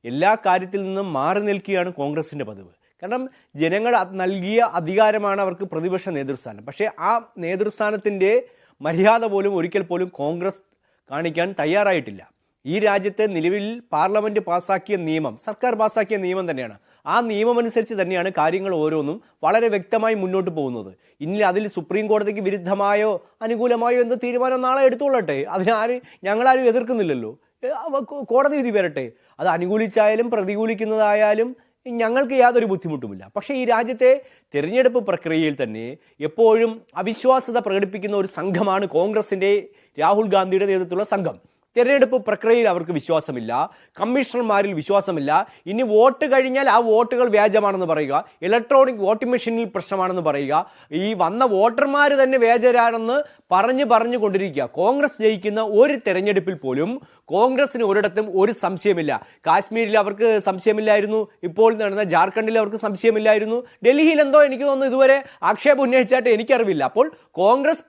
എല്ലാ കാര്യത്തിൽ നിന്നും മാറി നിൽക്കുകയാണ് കോൺഗ്രസിൻ്റെ പതിവ്. കാരണം ജനങ്ങൾ നൽകിയ അധികാരമാണ് അവർക്ക് പ്രതിപക്ഷ നേതൃസ്ഥാനം. പക്ഷേ ആ നേതൃസ്ഥാനത്തിൻ്റെ മര്യാദ പോലും ഒരിക്കൽ പോലും കോൺഗ്രസ് കാണിക്കാൻ തയ്യാറായിട്ടില്ല. ഈ രാജ്യത്തെ നിലവിൽ പാർലമെന്റ് പാസാക്കിയ നിയമം, സർക്കാർ പാസാക്കിയ നിയമം തന്നെയാണ്. ആ നിയമം അനുസരിച്ച് തന്നെയാണ് കാര്യങ്ങൾ ഓരോന്നും വളരെ വ്യക്തമായി മുന്നോട്ട് പോകുന്നത്. ഇനി അതിൽ സുപ്രീം കോടതിക്ക് വിരുദ്ധമായോ അനുകൂലമായോ എന്ത് തീരുമാനം നാളെ എടുത്തുകൊള്ളട്ടെ, ഞങ്ങളാരും എതിർക്കുന്നില്ലല്ലോ. കോടതി വിധി വരട്ടെ. അത് അനുകൂലിച്ചായാലും പ്രതികൂലിക്കുന്നതായാലും ഞങ്ങൾക്ക് യാതൊരു ബുദ്ധിമുട്ടുമില്ല. പക്ഷേ ഈ രാജ്യത്തെ തിരഞ്ഞെടുപ്പ് പ്രക്രിയയിൽ തന്നെ എപ്പോഴും അവിശ്വാസ്യത പ്രകടിപ്പിക്കുന്ന ഒരു സംഘമാണ് കോൺഗ്രസിൻ്റെ രാഹുൽ ഗാന്ധിയുടെ നേതൃത്വത്തിലുള്ള സംഘം. തെരഞ്ഞെടുപ്പ് പ്രക്രിയയിൽ അവർക്ക് വിശ്വാസമില്ല, കമ്മീഷണർമാരിൽ വിശ്വാസമില്ല. ഇനി വോട്ട് കഴിഞ്ഞാൽ ആ വോട്ടുകൾ വ്യാജമാണെന്ന് പറയുക, ഇലക്ട്രോണിക് വോട്ടിംഗ് മെഷീനിൽ പ്രശ്നമാണെന്ന് പറയുക, ഈ വന്ന വോട്ടർമാർ തന്നെ വ്യാജരാണെന്ന് പറഞ്ഞു കൊണ്ടിരിക്കുക. കോൺഗ്രസ് ജയിക്കുന്ന ഒരു തെരഞ്ഞെടുപ്പിൽ പോലും കോൺഗ്രസിന് ഒരിടത്തും ഒരു സംശയമില്ല. കാശ്മീരിൽ അവർക്ക് സംശയമില്ലായിരുന്നു, ഇപ്പോൾ നടന്ന ജാർഖണ്ഡിൽ അവർക്ക് സംശയമില്ലായിരുന്നു, ഡൽഹിയിൽ എന്തോ എനിക്ക് തോന്നുന്നു ഇതുവരെ ആക്ഷേപം ഉന്നയിച്ചായിട്ട് എനിക്കറിവില്ല. അപ്പോൾ കോൺഗ്രസ്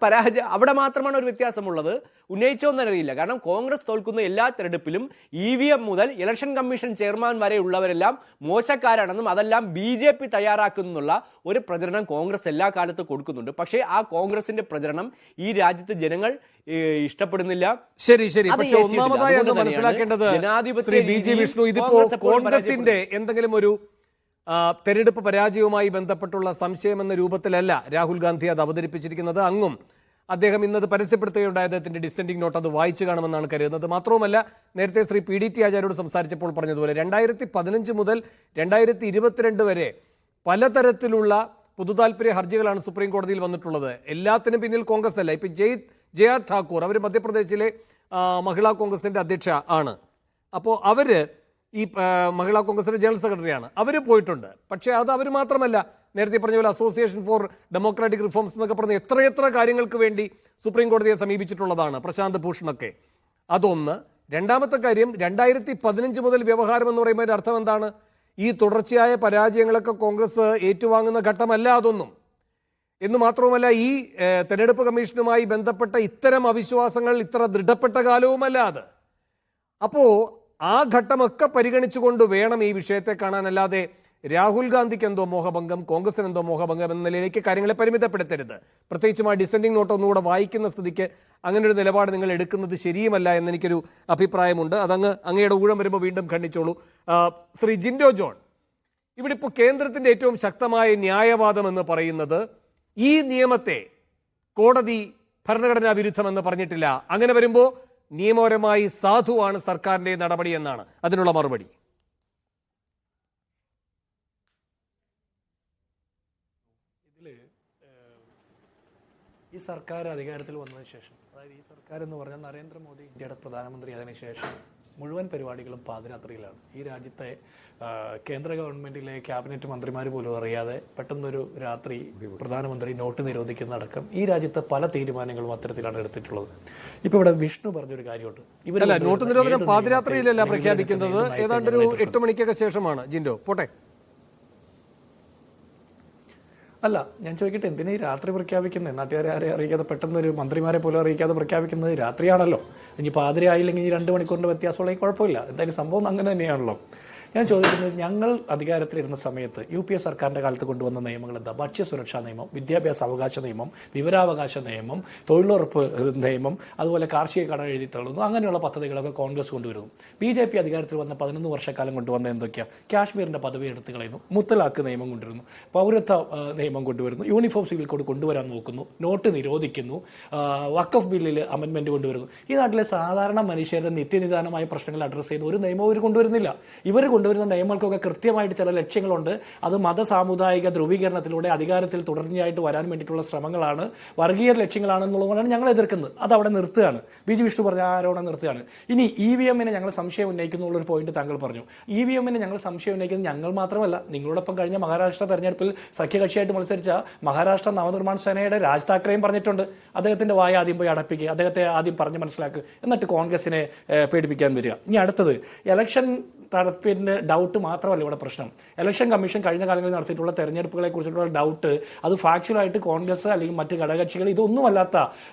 അവിടെ മാത്രമാണ് ഒരു വ്യത്യാസമുള്ളത്. ഉന്നയിച്ചോന്നും അറിയില്ല. കാരണം കോൺഗ്രസ് തോൽക്കുന്ന എല്ലാ തെരഞ്ഞെടുപ്പിലും EVM മുതൽ ഇലക്ഷൻ കമ്മീഷൻ ചെയർമാൻ വരെ ഉള്ളവരെല്ലാം മോശക്കാരാണെന്നും അതെല്ലാം BJP തയ്യാറാക്കുന്നുള്ള ഒരു പ്രചരണം കോൺഗ്രസ് എല്ലാ കാലത്തും കൊടുക്കുന്നുണ്ട്. പക്ഷേ ആ കോൺഗ്രസിന്റെ പ്രചരണം ഈ രാജ്യത്തെ ജനങ്ങൾ ഇഷ്ടപ്പെടുന്നില്ല. ശരി. പക്ഷേ ഒന്നാമതായി അത് മനസ്സിലാക്കേണ്ടത് ശ്രീ BG വിഷ്ണു, ഇതിപ്പോ കോൺഗ്രസിന്റെ എന്തെങ്കിലും ഒരു തെരഞ്ഞെടുപ്പ് പരാജയവുമായി ബന്ധപ്പെട്ടുള്ള സംശയം എന്ന രൂപത്തിലല്ല രാഹുൽ ഗാന്ധി അത് അവതരിപ്പിച്ചിരിക്കുന്നത്. അങ്ങും അദ്ദേഹം ഇന്നത് പരസ്യപ്പെടുത്തുകയുണ്ടായ അദ്ദേഹത്തിന്റെ ഡിസെൻഡിംഗ് നോട്ട് അത് വായിച്ചു കാണുമെന്നാണ് കരുതുന്നത്. മാത്രവുമല്ല, നേരത്തെ ശ്രീ PDT ആചാര്യോട് സംസാരിച്ചപ്പോൾ പറഞ്ഞതുപോലെ 2015 മുതൽ 2022 വരെ പലതരത്തിലുള്ള പൊതുതാൽപര്യ ഹർജികളാണ് സുപ്രീം കോടതിയിൽ വന്നിട്ടുള്ളത്. എല്ലാത്തിനും പിന്നിൽ കോൺഗ്രസ് അല്ല. ഇപ്പൊ JR ഠാക്കൂർ, അവർ മധ്യപ്രദേശിലെ മഹിളാ കോൺഗ്രസിന്റെ അധ്യക്ഷ ആണ്. അപ്പോൾ അവര് ഈ മഹിളാ കോൺഗ്രസിന്റെ ജനറൽ സെക്രട്ടറിയാണ്. അവർ പോയിട്ടുണ്ട്. പക്ഷേ അത് അവർ മാത്രമല്ല, നേരത്തെ പറഞ്ഞ പോലെ അസോസിയേഷൻ ഫോർ ഡെമോക്രാറ്റിക് റിഫോംസ് എന്നൊക്കെ പറഞ്ഞ എത്രയെത്ര കാര്യങ്ങൾക്ക് വേണ്ടി സുപ്രീം കോടതിയെ സമീപിച്ചിട്ടുള്ളതാണ് പ്രശാന്ത് ഭൂഷണൊക്കെ. അതൊന്ന്. രണ്ടാമത്തെ കാര്യം, 2015 മുതൽ വ്യവഹാരം എന്ന് പറയുമ്പോൾ അർത്ഥം എന്താണ്? ഈ തുടർച്ചയായ പരാജയങ്ങളൊക്കെ കോൺഗ്രസ് ഏറ്റുവാങ്ങുന്ന ഘട്ടമല്ല അതൊന്നും. എന്ന് മാത്രവുമല്ല, ഈ തെരഞ്ഞെടുപ്പ് കമ്മീഷനുമായി ബന്ധപ്പെട്ട ഇത്തരം അവിശ്വാസങ്ങൾ ഇത്ര ദൃഢപ്പെട്ട കാലവുമല്ല അത്. അപ്പോൾ ആ ഘട്ടമൊക്കെ പരിഗണിച്ചുകൊണ്ട് വേണം ഈ വിഷയത്തെ കാണാനല്ലാതെ രാഹുൽ ഗാന്ധിക്ക് എന്തോ മോഹഭംഗം, കോൺഗ്രസിന് എന്തോ മോഹഭംഗം എന്ന നിലയിലേക്ക് കാര്യങ്ങളെ പരിമിതപ്പെടുത്തരുത്. പ്രത്യേകിച്ചും ആ ഡിസെൻഡിംഗ് നോട്ട് ഒന്നുകൂടെ വായിക്കുന്ന സ്ഥിതിക്ക് അങ്ങനെ ഒരു നിലപാട് നിങ്ങൾ എടുക്കുന്നത് ശരിയുമല്ല എന്നെനിക്കൊരു അഭിപ്രായമുണ്ട്. അങ്ങയുടെ ഊഴം വരുമ്പോൾ വീണ്ടും ഖണ്ഡിച്ചോളൂ. ശ്രീ ജിൻഡോ ജോൺ, ഇവിടെ ഇപ്പോൾ കേന്ദ്രത്തിന്റെ ഏറ്റവും ശക്തമായ ന്യായവാദം എന്ന് പറയുന്നത് ഈ നിയമത്തെ കോടതി ഭരണഘടനാ വിരുദ്ധമെന്ന് പറഞ്ഞിട്ടില്ല, അങ്ങനെ വരുമ്പോൾ നിയമപരമായി സാധുവാണ് സർക്കാരിന്റെ നടപടി എന്നാണ്. അതിനുള്ള മറുപടി? ഈ സർക്കാർ അധികാരത്തിൽ വന്നതിന് ശേഷം, അതായത് ഈ സർക്കാർ എന്ന് പറഞ്ഞാൽ നരേന്ദ്രമോദി ഇന്ത്യയുടെ പ്രധാനമന്ത്രി ആയതിനു ശേഷം മുഴുവൻ പരിപാടികളും പാതിരാത്രിയിലാണ്. ഈ രാജ്യത്തെ കേന്ദ്ര ഗവൺമെന്റിലെ ക്യാബിനറ്റ് മന്ത്രിമാർ പോലും അറിയാതെ പെട്ടെന്നൊരു രാത്രി പ്രധാനമന്ത്രി നോട്ട് നിരോധിക്കുന്നതടക്കം ഈ രാജ്യത്തെ പല തീരുമാനങ്ങളും അത്തരത്തിലാണ് എടുത്തിട്ടുള്ളത്. ഇപ്പൊ ഇവിടെ വിഷ്ണു പറഞ്ഞൊരു കാര്യമുണ്ട്, ഇവരല്ല നോട്ട് നിരോധനം പാതിരാത്രിയിലല്ല പ്രഖ്യാപിക്കുന്നത്, ഏതാണ്ട് ഒരു 8 മണിക്കൊക്കെ ശേഷമാണ്. ജിൻഡോ പോട്ടെ. അല്ല, ഞാൻ ചോദിക്കട്ടെ, എന്തിനാ ഈ രാത്രി പ്രഖ്യാപിക്കുന്നത്? നാട്ടുകാരെ ആരെ അറിയിക്കാതെ പെട്ടെന്നൊരു മന്ത്രിമാരെ പോലും അറിയിക്കാതെ പ്രഖ്യാപിക്കുന്നത് രാത്രിയാണല്ലോ. ഇനി പാതിര ആയില്ലെങ്കിൽ 2 മണിക്കൂറിൻ്റെ വ്യത്യാസമുള്ള കുഴപ്പമില്ല. എന്തായാലും സംഭവം അങ്ങനെ തന്നെയാണല്ലോ. ഞാൻ ചോദിക്കുന്നത്, ഞങ്ങൾ അധികാരത്തിലിരുന്ന സമയത്ത് UPA സർക്കാരിൻ്റെ കാലത്ത് കൊണ്ടുവന്ന നിയമങ്ങൾ എന്താ? ഭക്ഷ്യസുരക്ഷാ നിയമം, വിദ്യാഭ്യാസ അവകാശ നിയമം, വിവരാവകാശ നിയമം, തൊഴിലുറപ്പ് നിയമം, അതുപോലെ കാർഷിക കടം എഴുതി തള്ളുന്നു, അങ്ങനെയുള്ള പദ്ധതികളൊക്കെ കോൺഗ്രസ് കൊണ്ടുവരുന്നു. BJP അധികാരത്തിൽ വന്ന 11 വർഷക്കാലം കൊണ്ടുവന്ന എന്തൊക്കെയാ? കാശ്മീരിൻ്റെ പദവി എടുത്തു കളയുന്നു, മുത്തലാഖ് നിയമം കൊണ്ടുവരുന്നു, പൗരത്വ നിയമം കൊണ്ടുവരുന്നു, യൂണിഫോം സിവിൽ കോഡ് കൊണ്ടുവരാൻ നോക്കുന്നു, നോട്ട് നിരോധിക്കുന്നു, വഖഫ് ബില്ലിൽ അമെൻമെന്റ് കൊണ്ടുവരുന്നു. ഈ നാട്ടിലെ സാധാരണ മനുഷ്യരുടെ നിത്യനിദാനമായ പ്രശ്നങ്ങൾ അഡ്രസ്സ് ചെയ്യുന്ന ഒരു നിയമവും ഇവർ കൊണ്ടുവരുന്നില്ല. ഇവർ കൊണ്ടുവരുന്ന നിയമങ്ങൾക്കൊക്കെ കൃത്യമായിട്ട് ചില ലക്ഷ്യങ്ങളുണ്ട്. അത് മതസാമുദായിക ധ്രുവീകരണത്തിലൂടെ അധികാരത്തിൽ തുടർച്ചയായിട്ട് വരാൻ വേണ്ടിയിട്ടുള്ള ശ്രമങ്ങളാണ്, വർഗീയ ലക്ഷ്യങ്ങളാണെന്നുള്ളതാണ് ഞങ്ങൾ എതിർക്കുന്നത്. അത് അവിടെ നിർത്തുകയാണ്. ബി ജി വിഷ്ണു പറഞ്ഞ ആരോപണം നിർത്തുകയാണ്. ഇനി EVM-നെ ഞങ്ങൾ സംശയം ഉന്നയിക്കുന്നുള്ളൊരു പോയിന്റ് താങ്കൾ പറഞ്ഞു. EVM-നെ ഞങ്ങൾ സംശയം ഉന്നയിക്കുന്നത് ഞങ്ങൾ മാത്രമല്ല. നിങ്ങളോടൊപ്പം കഴിഞ്ഞ മഹാരാഷ്ട്ര തെരഞ്ഞെടുപ്പിൽ സഖ്യകക്ഷിയായിട്ട് മത്സരിച്ച മഹാരാഷ്ട്ര നവനിർമ്മാണ സേനയുടെ രാജ് താക്കറെയും പറഞ്ഞിട്ടുണ്ട്, അദ്ദേഹത്തിന്റെ വായ ആദ്യം പോയി അടപ്പിക്കുക, അദ്ദേഹത്തെ ആദ്യം പറഞ്ഞ് മനസ്സിലാക്കുക, എന്നിട്ട് കോൺഗ്രസിനെ പേടിപ്പിക്കാൻ വരിക. ഇനി അടുത്തത് ഇലക്ഷൻ തരപ്പിൻ്റെ ഡൗട്ട് മാത്രമല്ല ഇവിടെ പ്രശ്നം. ഇലക്ഷൻ കമ്മീഷൻ കഴിഞ്ഞ കാലങ്ങളിൽ നടത്തിയിട്ടുള്ള തെരഞ്ഞെടുപ്പുകളെ കുറിച്ചിട്ടുള്ള ഡൗട്ട് അത് ഫാക്ച്വലായിട്ട് കോൺഗ്രസ് അല്ലെങ്കിൽ മറ്റ് ഘടകകക്ഷികൾ ഇതൊന്നുമല്ലാത്ത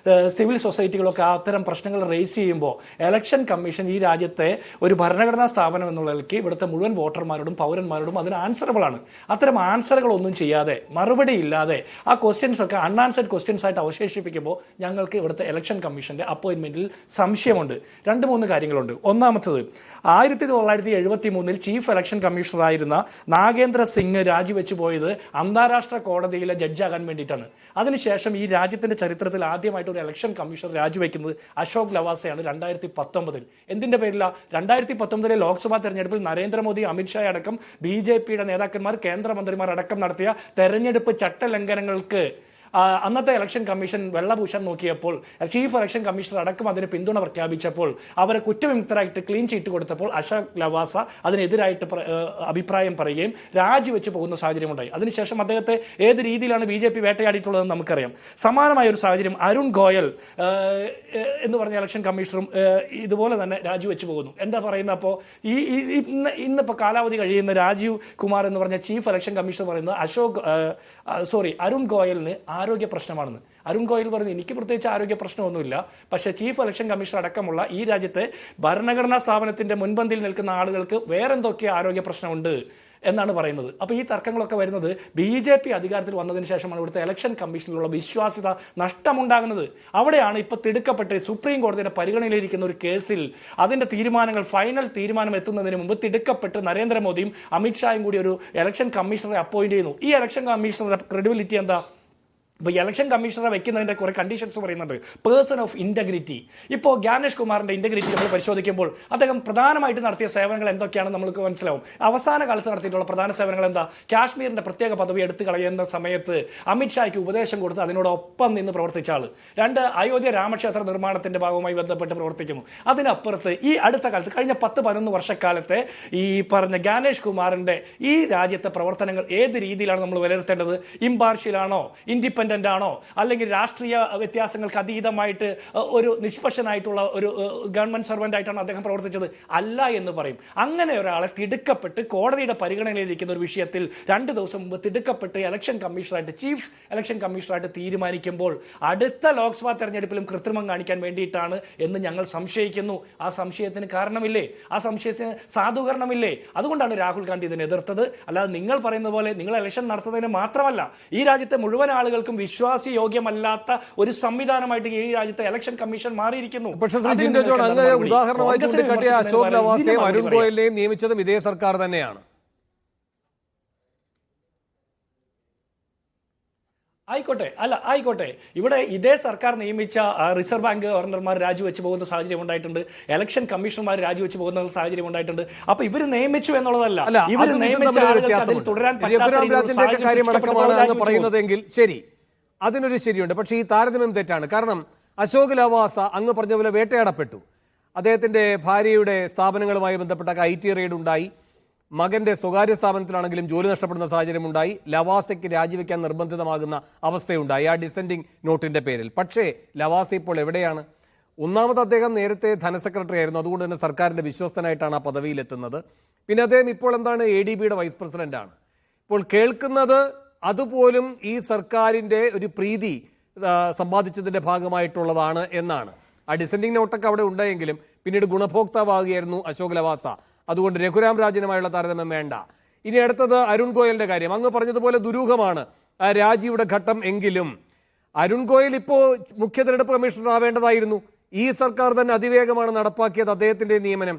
സിവിൽ സൊസൈറ്റികളൊക്കെ അത്തരം പ്രശ്നങ്ങൾ റേസ് ചെയ്യുമ്പോൾ ഇലക്ഷൻ കമ്മീഷൻ ഈ രാജ്യത്തെ ഒരു ഭരണഘടനാ സ്ഥാപനം എന്നുള്ള നിലയ്ക്ക് ഇവിടുത്തെ മുഴുവൻ വോട്ടർമാരോടും പൗരന്മാരോടും അതിന് ആൻസറബിളാണ്. അത്തരം ആൻസറുകളൊന്നും ചെയ്യാതെ, മറുപടി ഇല്ലാതെ ആ ക്വസ്റ്റ്യൻസ് ഒക്കെ അൺആൻസർഡ് ക്വസ്റ്റ്യൻസ് ആയിട്ട് അവശേഷിപ്പിക്കുമ്പോൾ ഞങ്ങൾക്ക് ഇവിടുത്തെ ഇലക്ഷൻ കമ്മീഷന്റെ അപ്പോയിന്റ്മെന്റിൽ സംശയമുണ്ട്. 2-3 കാര്യങ്ങളുണ്ട്. ഒന്നാമത്തത് 1973 ചീഫ് ഇലക്ഷൻ കമ്മീഷണറായിരുന്ന നാഗേന്ദ്ര സിംഗ് രാജിവെച്ചു പോയത് അന്താരാഷ്ട്ര കോടതിയിലെ ജഡ്ജാകാൻ വേണ്ടിയിട്ടാണ്. അതിനുശേഷം ഈ രാജ്യത്തിന്റെ ചരിത്രത്തിൽ ആദ്യമായിട്ട് ഒരു ഇലക്ഷൻ കമ്മീഷണർ രാജിവെക്കുന്നത് അശോക് ലവാസയാണ് 2019. എന്തിന്റെ പേരിലാണ്? 2019 ലോക്സഭാ തെരഞ്ഞെടുപ്പിൽ നരേന്ദ്രമോദി, അമിത്ഷാ അടക്കം BJP-യുടെ നേതാക്കന്മാർ, കേന്ദ്രമന്ത്രിമാർ അടക്കം നടത്തിയ തെരഞ്ഞെടുപ്പ് ചട്ടലംഘനങ്ങൾക്ക് അന്നത്തെ ഇലക്ഷൻ കമ്മീഷൻ വെള്ളപൂശാൻ നോക്കിയപ്പോൾ, ചീഫ് ഇലക്ഷൻ കമ്മീഷണർ അടക്കം അതിന് പിന്തുണ പ്രഖ്യാപിച്ചപ്പോൾ, അവരെ കുറ്റവിമുക്തരായിട്ട് ക്ലീൻ ചീറ്റ് കൊടുത്തപ്പോൾ അശോക് ലവാസ അതിനെതിരായിട്ട് അഭിപ്രായം പറയുകയും രാജിവെച്ച് പോകുന്ന സാഹചര്യമുണ്ടായി. അതിനുശേഷം അദ്ദേഹത്തെ ഏത് രീതിയിലാണ് BJP വേട്ടയാടിയിട്ടുള്ളതെന്ന് നമുക്കറിയാം. സമാനമായ ഒരു സാഹചര്യം അരുൺ ഗോയൽ എന്ന് പറഞ്ഞ ഇലക്ഷൻ കമ്മീഷണറും ഇതുപോലെ തന്നെ രാജിവെച്ച് പോകുന്നു. എന്താ പറയുന്നത്? അപ്പോൾ ഇന്നിപ്പോൾ കാലാവധി കഴിയുന്ന രാജീവ് കുമാർ എന്ന് പറഞ്ഞ ചീഫ് ഇലക്ഷൻ കമ്മീഷണർ പറയുന്നത് അരുൺ ഗോയലിന് ആരോഗ്യ പ്രശ്നമാണെന്ന്. അരുൺ ഗോയൽ പറഞ്ഞു, എനിക്ക് പ്രത്യേകിച്ച് ആരോഗ്യ പ്രശ്നമൊന്നുമില്ല, പക്ഷേ ചീഫ് ഇലക്ഷൻ കമ്മീഷണർ അടക്കമുള്ള ഈ രാജ്യത്തെ ഭരണഘടനാ സ്ഥാപനത്തിന്റെ മുൻപന്തിയിൽ നിൽക്കുന്ന ആളുകൾക്ക് വേറെന്തൊക്കെ ആരോഗ്യ പ്രശ്നമുണ്ട് എന്നാണ് പറയുന്നത്. അപ്പോൾ ഈ തർക്കങ്ങളൊക്കെ വരുന്നത് BJP അധികാരത്തിൽ വന്നതിന് ശേഷമാണ് ഇവിടുത്തെ ഇലക്ഷൻ കമ്മീഷനിലുള്ള വിശ്വാസ്യത നഷ്ടമുണ്ടാകുന്നത്. അവിടെയാണ് ഇപ്പോൾ തിടുക്കപ്പെട്ട് സുപ്രീം കോടതിയുടെ പരിഗണനയിലിരിക്കുന്ന ഒരു കേസിൽ അതിന്റെ തീരുമാനങ്ങൾ, ഫൈനൽ തീരുമാനം എത്തുന്നതിന് മുമ്പ് തിടുക്കപ്പെട്ട് നരേന്ദ്രമോദിയും അമിത്ഷായും കൂടി ഒരു ഇലക്ഷൻ കമ്മീഷണറെ അപ്പോയിന്റ് ചെയ്യുന്നു. ഈ ഇലക്ഷൻ കമ്മീഷണറുടെ ക്രെഡിബിലിറ്റി എന്താ? ഇപ്പോൾ ഇലക്ഷൻ കമ്മീഷണറെ വെക്കുന്നതിൻ്റെ കുറേ കണ്ടീഷൻസ് പറയുന്നുണ്ട്. Person of integrity. ഇപ്പോൾ ജ്ഞാനേഷ് കുമാറിൻ്റെ ഇൻറ്റഗ്രിറ്റി നമ്മൾ പരിശോധിക്കുമ്പോൾ അദ്ദേഹം പ്രധാനമായിട്ട് നടത്തിയ സേവനങ്ങൾ എന്തൊക്കെയാണെന്ന് നമുക്ക് മനസ്സിലാവും. അവസാന കാലത്ത് നടത്തിയിട്ടുള്ള പ്രധാന സേവനങ്ങൾ എന്താ? കാശ്മീരിൻ്റെ പ്രത്യേക പദവി എടുത്തു കളയുന്ന സമയത്ത് അമിത്ഷായ്ക്ക് ഉപദേശം കൊടുത്ത് അതിനോടൊപ്പം നിന്ന് പ്രവർത്തിച്ച ആൾ. 2, അയോധ്യ രാമക്ഷേത്ര നിർമ്മാണത്തിൻ്റെ ഭാഗവുമായി ബന്ധപ്പെട്ട് പ്രവർത്തിക്കുന്നു. അതിനപ്പുറത്ത് ഈ അടുത്ത കാലത്ത് കഴിഞ്ഞ 10-11 വർഷക്കാലത്തെ ഈ പറഞ്ഞ ജ്ഞാനേഷ് കുമാറിൻ്റെ ഈ രാജ്യത്തെ പ്രവർത്തനങ്ങൾ ഏത് രീതിയിലാണ് നമ്മൾ വിലയിരുത്തേണ്ടത്? ഇമ്പാർഷ്യലാണോ, ഇൻഡിപെൻഡൻ്റ് ആണോ, അല്ലെങ്കിൽ രാഷ്ട്രീയ വ്യത്യാസങ്ങൾക്ക് അതീതമായിട്ട് ഒരു നിഷ്പക്ഷനായിട്ടുള്ള ഒരു ഗവൺമെന്റ് സർവന്റ് ആയിട്ടാണ് അദ്ദേഹം പ്രവർത്തിച്ചത്? അല്ല എന്ന് പറയും. അങ്ങനെ ഒരാളെ തിടുക്കപ്പെട്ട് കോടതിയുടെ പരിഗണനയിലിരിക്കുന്ന ഒരു വിഷയത്തിൽ 2 ദിവസം മുമ്പ് തിടുക്കപ്പെട്ട് ഇലക്ഷൻ കമ്മീഷണറായിട്ട്, ചീഫ് ഇലക്ഷൻ കമ്മീഷണറായിട്ട് തീരുമാനിക്കുമ്പോൾ അടുത്ത ലോക്സഭാ തെരഞ്ഞെടുപ്പിലും കൃത്രിമം കാണിക്കാൻ വേണ്ടിയിട്ടാണ് എന്ന് ഞങ്ങൾ സംശയിക്കുന്നു. ആ സംശയത്തിന് കാരണമില്ലേ? ആ സംശയത്തിന് സാധൂകരണമില്ലേ? അതുകൊണ്ടാണ് രാഹുൽ ഗാന്ധി ഇതിനെ എതിർത്തത്. അല്ലാതെ നിങ്ങൾ പറയുന്ന പോലെ നിങ്ങൾ ഇലക്ഷൻ നടത്തുന്നതിന് മാത്രമല്ല, ഈ രാജ്യത്തെ മുഴുവൻ ആളുകൾക്കും വിശ്വാസയോഗ്യമല്ലാത്ത ഒരു സംവിധാനമായിട്ട് ഈ രാജ്യത്തെ ഇലക്ഷൻ കമ്മീഷൻ മാറിയിരിക്കുന്നു. ഉദാഹരണമായി ചൂണ്ടിക്കാട്ടിയ അശോക് ലവാസയും അരുൺ ഗോയലിനെയും നിയമിച്ചതും ഇതേ സർക്കാർ തന്നെയാണ്. ആയിക്കോട്ടെ, ഇവിടെ ഇതേ സർക്കാർ നിയമിച്ച റിസർവ് ബാങ്ക് ഗവർണർമാർ രാജിവെച്ച് പോകുന്ന സാഹചര്യം ഉണ്ടായിട്ടുണ്ട്, ഇലക്ഷൻ കമ്മീഷണർമാർ രാജിവെച്ച് പോകുന്ന സാഹചര്യം ഉണ്ടായിട്ടുണ്ട്. അപ്പൊ ഇവർ നിയമിച്ചു എന്നുള്ളതല്ല, ഇവർ തുടരാൻ പറയുന്നതെങ്കിൽ ശരി, അതിനൊരു ശരിയുണ്ട്. പക്ഷേ ഈ താരതമ്യം തെറ്റാണ്. കാരണം അശോക് ലവാസ അങ്ങ് പറഞ്ഞ പോലെ വേട്ടയാടപ്പെട്ടു. അദ്ദേഹത്തിന്റെ ഭാര്യയുടെ സ്ഥാപനങ്ങളുമായി ബന്ധപ്പെട്ട IT റെയ്ഡ് ഉണ്ടായി. മകന്റെ സ്വകാര്യ സ്ഥാപനത്തിലാണെങ്കിലും ജോലി നഷ്ടപ്പെടുന്ന സാഹചര്യമുണ്ടായി. ലവാസയ്ക്ക് രാജിവെക്കാൻ നിർബന്ധിതമാകുന്ന അവസ്ഥയുണ്ടായി ആ ഡിസെൻഡിങ് നോട്ടിന്റെ പേരിൽ. പക്ഷേ ലവാസ ഇപ്പോൾ എവിടെയാണ്? ഒന്നാമത് അദ്ദേഹം നേരത്തെ ധനസെക്രട്ടറി ആയിരുന്നു, അതുകൊണ്ട് തന്നെ സർക്കാരിന്റെ വിശ്വസ്തനായിട്ടാണ് ആ പദവിയിലെത്തുന്നത്. പിന്നെ അദ്ദേഹം ഇപ്പോൾ എന്താണ്? ADB-യുടെ വൈസ് പ്രസിഡന്റാണ്. ഇപ്പോൾ കേൾക്കുന്നത് അതുപോലും ഈ സർക്കാരിന്റെ ഒരു പ്രീതി സമ്പാദിച്ചതിന്റെ ഭാഗമായിട്ടുള്ളതാണ് എന്നാണ്. ആ ഡിസെൻഡിങ് നോട്ടൊക്കെ അവിടെ ഉണ്ടായെങ്കിലും പിന്നീട് ഗുണഭോക്താവാകുകയായിരുന്നു അശോക് ലവാസ. അതുകൊണ്ട് രഘുരാം രാജനുമായുള്ള താരതമ്യം വേണ്ട. ഇനി അടുത്തത് അരുൺ ഗോയലിന്റെ കാര്യം. അങ്ങ് പറഞ്ഞതുപോലെ ദുരൂഹമാണ് രാജിയുടെ ഘട്ടം. എങ്കിലും അരുൺ ഗോയൽ ഇപ്പോൾ മുഖ്യ തെരഞ്ഞെടുപ്പ് കമ്മീഷണർ ആവേണ്ടതായിരുന്നു. ഈ സർക്കാർ തന്നെ അതിവേഗമാണ് നടപ്പാക്കിയത് അദ്ദേഹത്തിന്റെ നിയമനം.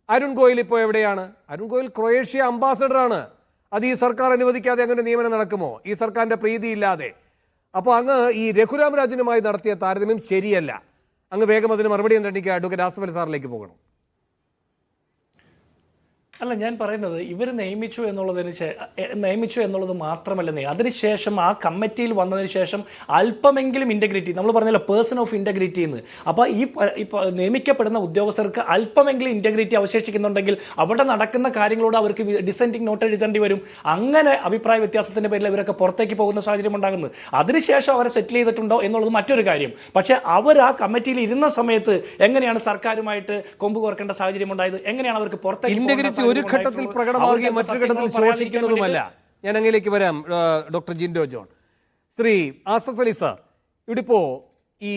അരുൺ ഗോയൽ ഇപ്പോൾ എവിടെയാണ്? അരുൺ ഗോയൽ ക്രൊയേഷ്യ അംബാസഡറാണ്. അത് ഈ സർക്കാർ അനുവദിക്കാതെ അങ്ങനെ നിയമനം നടക്കുമോ? ഈ സർക്കാരിന്റെ പ്രീതിയില്ലാതെ. അപ്പോൾ അങ്ങ് ഈ രഘുരാം രാജനുമായി നടത്തിയ താരതമ്യം ശരിയല്ല. അങ്ങ് വേഗം അതിന് മറുപടി എന്തെങ്കിൽ അഡ്വക്കേറ്റ് ആസിഫ് അലി സാറിലേക്ക് പോകണം. അല്ല, ഞാൻ പറയുന്നത് ഇവർ നിയമിച്ചു എന്നുള്ളത് മാത്രമല്ലെന്നേ, അതിനുശേഷം ആ കമ്മിറ്റിയിൽ വന്നതിന് ശേഷം അല്പമെങ്കിലും ഇന്റഗ്രിറ്റി, നമ്മൾ പറഞ്ഞല്ലോ പേഴ്സൺ ഓഫ് ഇന്റഗ്രിറ്റി എന്ന്. അപ്പോൾ ഈ നിയമിക്കപ്പെടുന്ന ഉദ്യോഗസ്ഥർക്ക് അല്പമെങ്കിലും ഇന്റഗ്രിറ്റി അവശേഷിക്കുന്നുണ്ടെങ്കിൽ അവിടെ നടക്കുന്ന കാര്യങ്ങളോട് അവർക്ക് ഡിസെന്റിംഗ് നോട്ട് എഴുതേണ്ടി വരും. അങ്ങനെ അഭിപ്രായ വ്യത്യാസത്തിന്റെ പേരിൽ ഇവരൊക്കെ പുറത്തേക്ക് പോകുന്ന സാഹചര്യം ഉണ്ടാകുന്നത്. അതിനുശേഷം അവരെ സെറ്റിൽ ചെയ്തിട്ടുണ്ടോ എന്നുള്ളത് മറ്റൊരു കാര്യം. പക്ഷെ അവർ ആ കമ്മിറ്റിയിൽ ഇരുന്ന സമയത്ത് എങ്ങനെയാണ് സർക്കാരുമായിട്ട് കൊമ്പ് കോർക്കേണ്ട സാഹചര്യം ഉണ്ടായത്? എങ്ങനെയാണ് അവർക്ക് പുറത്തേക്ക് ഒരു ഘട്ടത്തിൽ പ്രകടമാകുകയും മറ്റൊരു ഘട്ടത്തിൽ ശോഷിക്കുന്നതുമല്ല? ഞാൻ അങ്ങനെയൊക്കെ വരാം. Doctor Jindo John. Shri Asaf Ali sir, ഇവിടിപ്പോ ഈ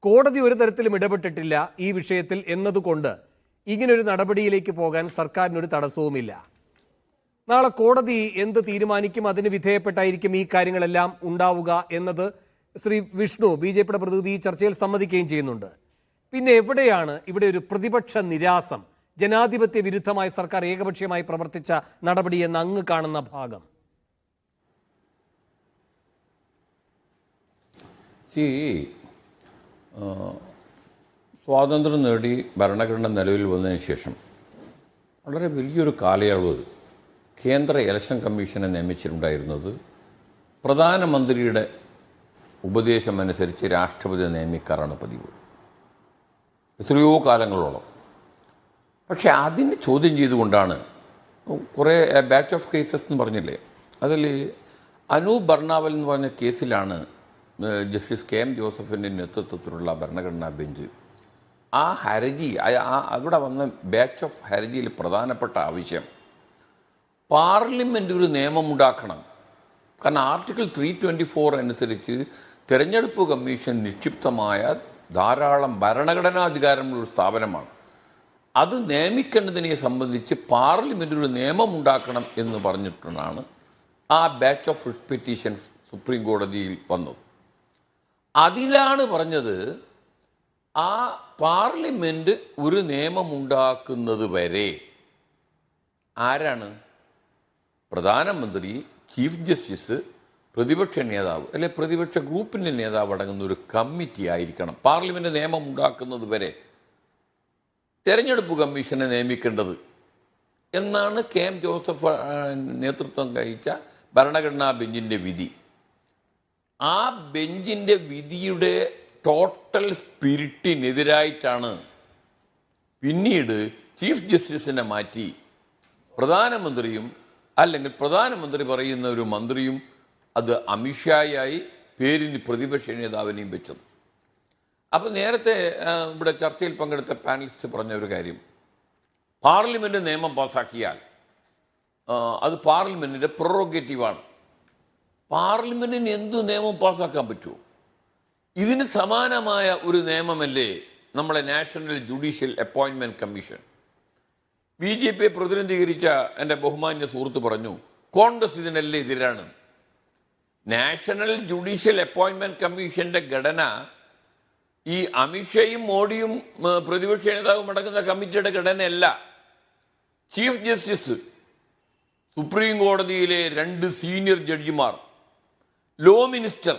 കോടതി ഒരു തരത്തിലും ഇടപെട്ടിട്ടില്ല ഈ വിഷയത്തിൽ എന്നതുകൊണ്ട് ഇങ്ങനൊരു നടപടിയിലേക്ക് പോകാൻ സർക്കാരിനൊരു തടസ്സവുമില്ല. നാളെ കോടതി എന്ത് തീരുമാനിക്കും, അതിന് വിധേയപ്പെട്ടായിരിക്കും ഈ കാര്യങ്ങളെല്ലാം ഉണ്ടാവുക എന്നത് ശ്രീ വിഷ്ണു, BJPയുടെ പ്രതിനിധി, ഈ ചർച്ചയിൽ സമ്മതിക്കുകയും ചെയ്യുന്നുണ്ട്. പിന്നെ എവിടെയാണ് ഇവിടെ ഒരു പ്രതിപക്ഷ നിരാസം, ജനാധിപത്യ വിരുദ്ധമായി സർക്കാർ ഏകപക്ഷീയമായി പ്രവർത്തിച്ച നടപടി എന്ന് അങ്ങ് കാണുന്ന ഭാഗം? സ്വാതന്ത്ര്യം നേടി ഭരണഘടന നിലവിൽ വന്നതിന് ശേഷം വളരെ വലിയൊരു കാലയളവ് കേന്ദ്ര ഇലക്ഷൻ കമ്മീഷനെ നിയമിച്ചിട്ടുണ്ടായിരുന്നത് പ്രധാനമന്ത്രിയുടെ ഉപദേശമനുസരിച്ച് രാഷ്ട്രപതി നിയമിക്കാറാണ് പതിവ്, എത്രയോ കാലങ്ങളോളം. പക്ഷെ അതിനെ ചോദ്യം ചെയ്തുകൊണ്ടാണ് കുറേ ബാച്ച് ഓഫ് കേസസ് എന്ന് പറഞ്ഞില്ലേ, അതിൽ അനൂപ് ബർണാവൽ എന്ന് പറഞ്ഞ കേസിലാണ് ജസ്റ്റിസ് KM ജോസഫിൻ്റെ നേതൃത്വത്തിലുള്ള ഭരണഘടനാ ബെഞ്ച് ആ ഹർജി, അവിടെ വന്ന ബാച്ച് ഓഫ് ഹർജിയിൽ പ്രധാനപ്പെട്ട ആവശ്യം പാർലമെൻ്റ് ഒരു നിയമമുണ്ടാക്കണം. കാരണം ആർട്ടിക്കിൾ 324 അനുസരിച്ച് തെരഞ്ഞെടുപ്പ് കമ്മീഷൻ നിക്ഷിപ്തമായ ധാരാളം ഭരണഘടനാധികാരമുള്ള ഒരു സ്ഥാപനമാണ്. അത് നിയമിക്കേണ്ടതിനെ സംബന്ധിച്ച് പാർലമെൻ്റ് ഒരു നിയമം ഉണ്ടാക്കണം എന്ന് പറഞ്ഞിട്ടാണ് ആ batch of writ petitions supreme കോടതിയിൽ വന്നത്. അതിലാണ് പറഞ്ഞത് ആ പാർലമെൻറ്റ് ഒരു നിയമമുണ്ടാക്കുന്നത് വരെ ആരാണ്? പ്രധാനമന്ത്രി, ചീഫ് ജസ്റ്റിസ്, പ്രതിപക്ഷ നേതാവ് അല്ലെ പ്രതിപക്ഷ ഗ്രൂപ്പിൻ്റെ നേതാവ് അടങ്ങുന്ന ഒരു കമ്മിറ്റി ആയിരിക്കണം പാർലമെൻറ്റ് നിയമം ഉണ്ടാക്കുന്നത് വരെ തെരഞ്ഞെടുപ്പ് കമ്മീഷനെ നിയമിക്കേണ്ടത് എന്നാണ് KM ജോസഫ് നേതൃത്വം വഹിച്ച ഭരണഘടനാ ബെഞ്ചിൻ്റെ വിധി. ആ ബെഞ്ചിൻ്റെ വിധിയുടെ ടോട്ടൽ സ്പിരിറ്റിനെതിരായിട്ടാണ് പിന്നീട് ചീഫ് ജസ്റ്റിസിനെ മാറ്റി പ്രധാനമന്ത്രിയും അല്ലെങ്കിൽ പ്രധാനമന്ത്രി പറയുന്ന ഒരു മന്ത്രിയും, അത് അമിത്ഷായായി പേരിന് പ്രതിപക്ഷ നേതാവിനെയും വെച്ചത്. അപ്പോൾ നേരത്തെ ഇവിടെ ചർച്ചയിൽ പങ്കെടുത്ത പാനലിസ്റ്റ് പറഞ്ഞ ഒരു കാര്യം, പാർലമെൻറ്റ് നിയമം പാസ്സാക്കിയാൽ അത് പാർലമെൻറ്റിൻ്റെ പ്രൊറോഗേറ്റീവാണ്. പാർലമെൻറ്റിന് എന്ത് നിയമം പാസ്സാക്കാൻ പറ്റുമോ? ഇതിന് സമാനമായ ഒരു നിയമമല്ലേ നമ്മളെ national judicial appointment commission. BJP പ്രതിനിധീകരിച്ച എൻ്റെ ബഹുമാന്യ സുഹൃത്ത് പറഞ്ഞു കോൺഗ്രസ് ഇതിനെല്ലാം എതിരാണ്. നാഷണൽ ജുഡീഷ്യൽ അപ്പോയിൻറ്റ്മെൻറ്റ് കമ്മീഷൻ്റെ ഘടന ഈ അമിത്ഷയും മോഡിയും പ്രതിപക്ഷ നേതാവും അടങ്ങുന്ന കമ്മിറ്റിയുടെ ഘടനയല്ല. ചീഫ് ജസ്റ്റിസ്, സുപ്രീം കോടതിയിലെ 2 സീനിയർ ജഡ്ജിമാർ, ലോ മിനിസ്റ്റർ,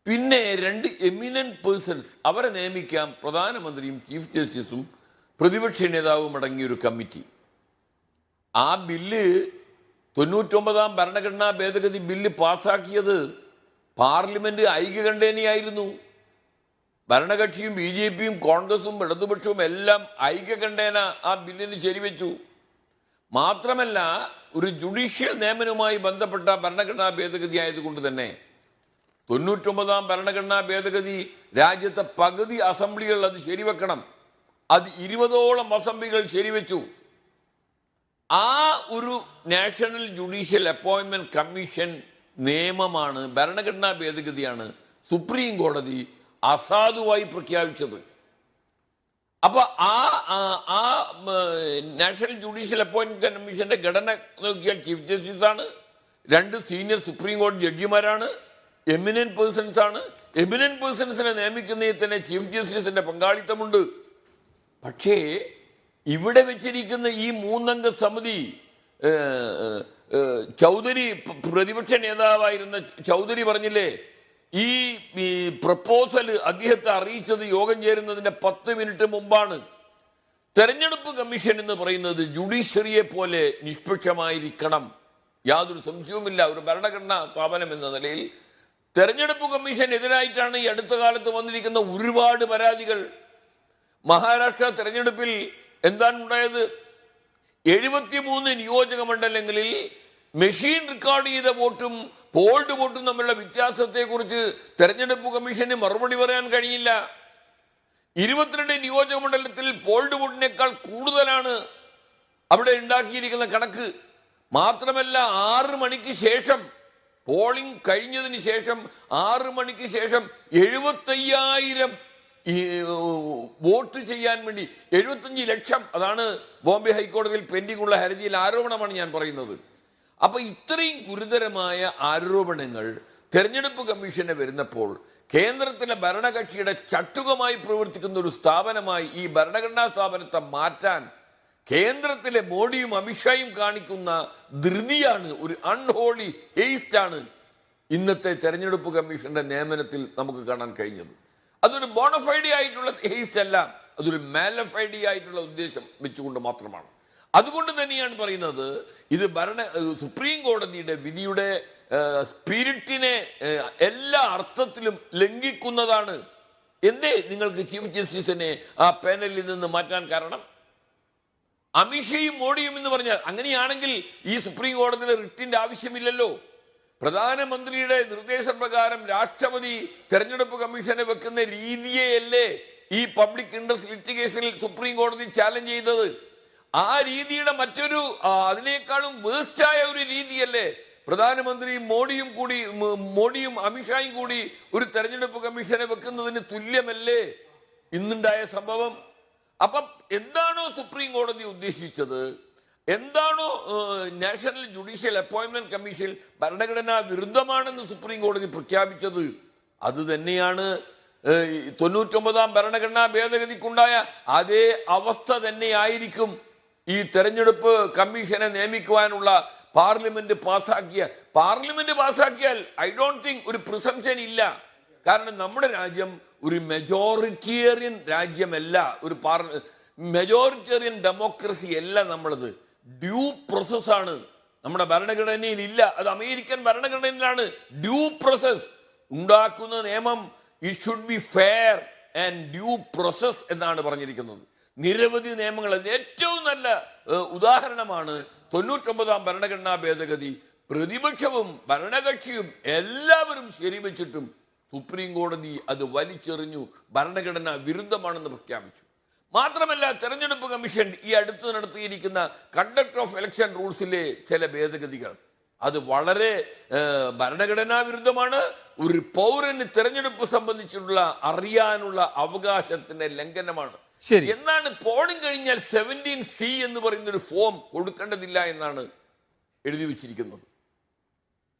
പിന്നെ 2 എമിനന്റ് പേഴ്സൺസ്, അവരെ നിയമിക്കാം പ്രധാനമന്ത്രിയും ചീഫ് ജസ്റ്റിസും പ്രതിപക്ഷ നേതാവും അടങ്ങിയൊരു കമ്മിറ്റി. ആ ബില്ല് 99-ാം ഭരണഘടനാ ഭേദഗതി ബില്ല് പാസ്സാക്കിയത് പാർലമെന്റ് ഐക്യകണ്ഠേനയായിരുന്നു. ഭരണകക്ഷിയും BJPയും കോൺഗ്രസും ഇടതുപക്ഷവും എല്ലാം ഐക്യകണ്ഠേന ആ ബില്ലിന് ശരിവെച്ചു. മാത്രമല്ല, ഒരു ജുഡീഷ്യൽ നിയമനവുമായി ബന്ധപ്പെട്ട ഭരണഘടനാ ഭേദഗതി ആയതുകൊണ്ട് തന്നെ 99-ാം ഭരണഘടനാ ഭേദഗതി രാജ്യത്തെ പകുതി അസംബ്ലികൾ അത് ശരിവെക്കണം. അത് 20ഓളം അസംബ്ലികൾ ശരിവെച്ചു. ആ ഒരു നാഷണൽ ജുഡീഷ്യൽ അപ്പോയിൻറ്റ്മെൻറ്റ് കമ്മീഷൻ നിയമമാണ്, ഭരണഘടനാ ഭേദഗതിയാണ് സുപ്രീം കോടതി അസാധുവായി പ്രഖ്യാപിച്ചത്. അപ്പൊ ആ നാഷണൽ ജുഡീഷ്യൽ അപ്പോയിൻറ്റ്മെന്റ് കമ്മീഷന്റെ ഘടന നോക്കിയാൽ ചീഫ് ജസ്റ്റിസ് ആണ്, 2 സീനിയർ സുപ്രീം കോടതി ജഡ്ജിമാരാണ്, എമിനന്റ് പേഴ്സൺസ് ആണ്. എമിനന്റ് പേഴ്സൺസിനെ നിയമിക്കുന്നതിൽ തന്നെ ചീഫ് ജസ്റ്റിസിന്റെ പങ്കാളിത്തമുണ്ട്. പക്ഷേ ഇവിടെ വെച്ചിരിക്കുന്ന ഈ 3 അംഗ സമിതി, ചൗധരി, പ്രതിപക്ഷ നേതാവായിരുന്ന ചൗധരി പറഞ്ഞില്ലേ, ഈ പ്രപ്പോസൽ അദ്ദേഹത്തെ അറിയിച്ചത് യോഗം ചേരുന്നതിന്റെ 10 മിനിറ്റ് മുമ്പാണ്. തെരഞ്ഞെടുപ്പ് കമ്മീഷൻ എന്ന് പറയുന്നത് ജുഡീഷ്യറിയെ പോലെ നിഷ്പക്ഷമായിരിക്കണം, യാതൊരു സംശയവുമില്ല. ഒരു ഭരണഘടനാ സ്ഥാപനം എന്ന നിലയിൽ തെരഞ്ഞെടുപ്പ് കമ്മീഷനെതിരായിട്ടാണ് ഈ അടുത്ത കാലത്ത് വന്നിരിക്കുന്ന ഒരുപാട് പരാതികൾ. മഹാരാഷ്ട്ര തെരഞ്ഞെടുപ്പിൽ എന്താണ് ഉണ്ടായത്? 73 നിയോജക മണ്ഡലങ്ങളിൽ മെഷീൻ റെക്കോർഡ് ചെയ്ത വോട്ടും പോൾഡ് വോട്ടും തമ്മിലുള്ള വ്യത്യാസത്തെക്കുറിച്ച് തെരഞ്ഞെടുപ്പ് കമ്മീഷന് മറുപടി പറയാൻ കഴിയില്ല. 22 നിയോജക മണ്ഡലത്തിൽ പോൾഡ് വോട്ടിനേക്കാൾ കൂടുതലാണ് അവിടെ ഉണ്ടാക്കിയിരിക്കുന്ന കണക്ക്. മാത്രമല്ല 6 മണിക്ക് ശേഷം, പോളിംഗ് കഴിഞ്ഞതിന് ശേഷം 6 മണിക്ക് ശേഷം 75,000 വോട്ട് ചെയ്യാൻ വേണ്ടി 75 ലക്ഷം, അതാണ് ബോംബെ ഹൈക്കോടതിയിൽ പെൻഡിംഗ് ഉള്ള ഹർജിയിൽ ആരോപണമാണ് ഞാൻ പറയുന്നത്. അപ്പൊ ഇത്രയും ഗുരുതരമായ ആരോപണങ്ങൾ തെരഞ്ഞെടുപ്പ് കമ്മീഷന് വരുന്നപ്പോൾ കേന്ദ്രത്തിലെ ഭരണകക്ഷിയുടെ ചട്ടുകമായി പ്രവർത്തിക്കുന്ന ഒരു സ്ഥാപനമായി ഈ ഭരണഘടനാ സ്ഥാപനത്തെ മാറ്റാൻ കേന്ദ്രത്തിലെ മോഡിയും അമിത്ഷായും കാണിക്കുന്ന ധൃതിയാണ്, ഒരു അൺഹോളി ഹേസ്റ്റ് ആണ് ഇന്നത്തെ തെരഞ്ഞെടുപ്പ് കമ്മീഷന്റെ നിയമനത്തിൽ നമുക്ക് കാണാൻ കഴിഞ്ഞത്. അതൊരു ബോണഫൈഡി ആയിട്ടുള്ള ഹേസ്റ്റ് അല്ല, അതൊരു മാലഫൈഡി ആയിട്ടുള്ള ഉദ്ദേശം വെച്ചുകൊണ്ട് മാത്രമാണ്. അതുകൊണ്ട് തന്നെയാണ് പറയുന്നത് ഇത് സുപ്രീം കോടതിയുടെ വിധിയുടെ സ്പിരിറ്റിനെ എല്ലാ അർത്ഥത്തിലും ലംഘിക്കുന്നതാണ്. എന്തേ നിങ്ങൾക്ക് ചീഫ് ജസ്റ്റിസിനെ ആ പാനലിൽ നിന്ന് മാറ്റാൻ കാരണം? അമിത്ഷയും മോഡിയും എന്ന് പറഞ്ഞാൽ അങ്ങനെയാണെങ്കിൽ ഈ സുപ്രീം കോടതിയിലെ റിട്ടിന്റെ ആവശ്യമില്ലല്ലോ. പ്രധാനമന്ത്രിയുടെ നിർദ്ദേശപ്രകാരം രാഷ്ട്രപതി തെരഞ്ഞെടുപ്പ് കമ്മീഷനെ വെക്കുന്ന രീതിയെയല്ലേ ഈ പബ്ലിക് ഇൻട്രസ്റ്റ് ലിറ്റിഗേഷനിൽ സുപ്രീം കോടതി ചാലഞ്ച് ചെയ്തത്? ആ രീതിയുടെ മറ്റൊരു അതിനേക്കാളും വേസ്റ്റായ ഒരു രീതിയല്ലേ പ്രധാനമന്ത്രിയും മോഡിയും അമിത്ഷായും കൂടി ഒരു തെരഞ്ഞെടുപ്പ് കമ്മീഷനെ വെക്കുന്നതിന് തുല്യമല്ലേ ഇന്നുണ്ടായ സംഭവം? അപ്പം എന്താണോ സുപ്രീം കോടതി ഉദ്ദേശിച്ചത്, എന്താണോ നാഷണൽ ജുഡീഷ്യൽ അപ്പോയിന്റ്മെന്റ് കമ്മീഷൻ ഭരണഘടനാ വിരുദ്ധമാണെന്ന് സുപ്രീം കോടതി പ്രഖ്യാപിച്ചത്, അത് തന്നെയാണ് 99-ാം ഭരണഘടനാ ഭേദഗതിക്കുണ്ടായ അതേ അവസ്ഥ തന്നെയായിരിക്കും ഈ തെരഞ്ഞെടുപ്പ് കമ്മീഷനെ നിയമിക്കുവാനുള്ള പാർലമെന്റ് പാസ്സാക്കിയാൽ ഐ ഡോണ്ട് തിങ്ക് ഒരു പ്രിസംപ്ഷൻ ഇല്ല. കാരണം നമ്മുടെ രാജ്യം ഒരു മെജോറിറ്റേറിയൻ രാജ്യമല്ല, ഒരു മെജോറിറ്റേറിയൻ ഡെമോക്രസി അല്ല നമ്മളത്. ഡ്യൂ പ്രോസസ്സാണ് നമ്മുടെ ഭരണഘടനയിൽ ഇല്ല. അത് അമേരിക്കൻ ഭരണഘടനയിലാണ് ഡ്യൂ പ്രോസസ്. ഉണ്ടാക്കുന്ന നിയമം it should be fair and dew process എന്നാണ് പറഞ്ഞിരിക്കുന്നത്. നിരവധി നിയമങ്ങൾ, ഏറ്റവും നല്ല ഉദാഹരണമാണ് 99-ാം ഭരണഘടനാ ഭേദഗതി. പ്രതിപക്ഷവും ഭരണകക്ഷിയും എല്ലാവരും ശരിവെച്ചിട്ടും സുപ്രീം കോടതി അത് വലിച്ചെറിഞ്ഞു, ഭരണഘടന വിരുദ്ധമാണെന്ന് പ്രഖ്യാപിച്ചു. മാത്രമല്ല തെരഞ്ഞെടുപ്പ് കമ്മീഷൻ ഈ അടുത്ത് നടത്തിയിരിക്കുന്ന കണ്ടക്ട് ഓഫ് ഇലക്ഷൻ റൂൾസിലെ ചില ഭേദഗതികൾ അത് വളരെ ഭരണഘടനാ വിരുദ്ധമാണ്. ഒരു പൗരന് തെരഞ്ഞെടുപ്പ് സംബന്ധിച്ചിട്ടുള്ള അറിയാനുള്ള അവകാശത്തിന്റെ ലംഘനമാണ്. എന്നാണ് പോളിംഗ് കഴിഞ്ഞാൽ 17C എന്ന് പറയുന്ന ഒരു ഫോം കൊടുക്കേണ്ടതില്ല എന്നാണ് എഴുതി വെച്ചിരിക്കുന്നത്.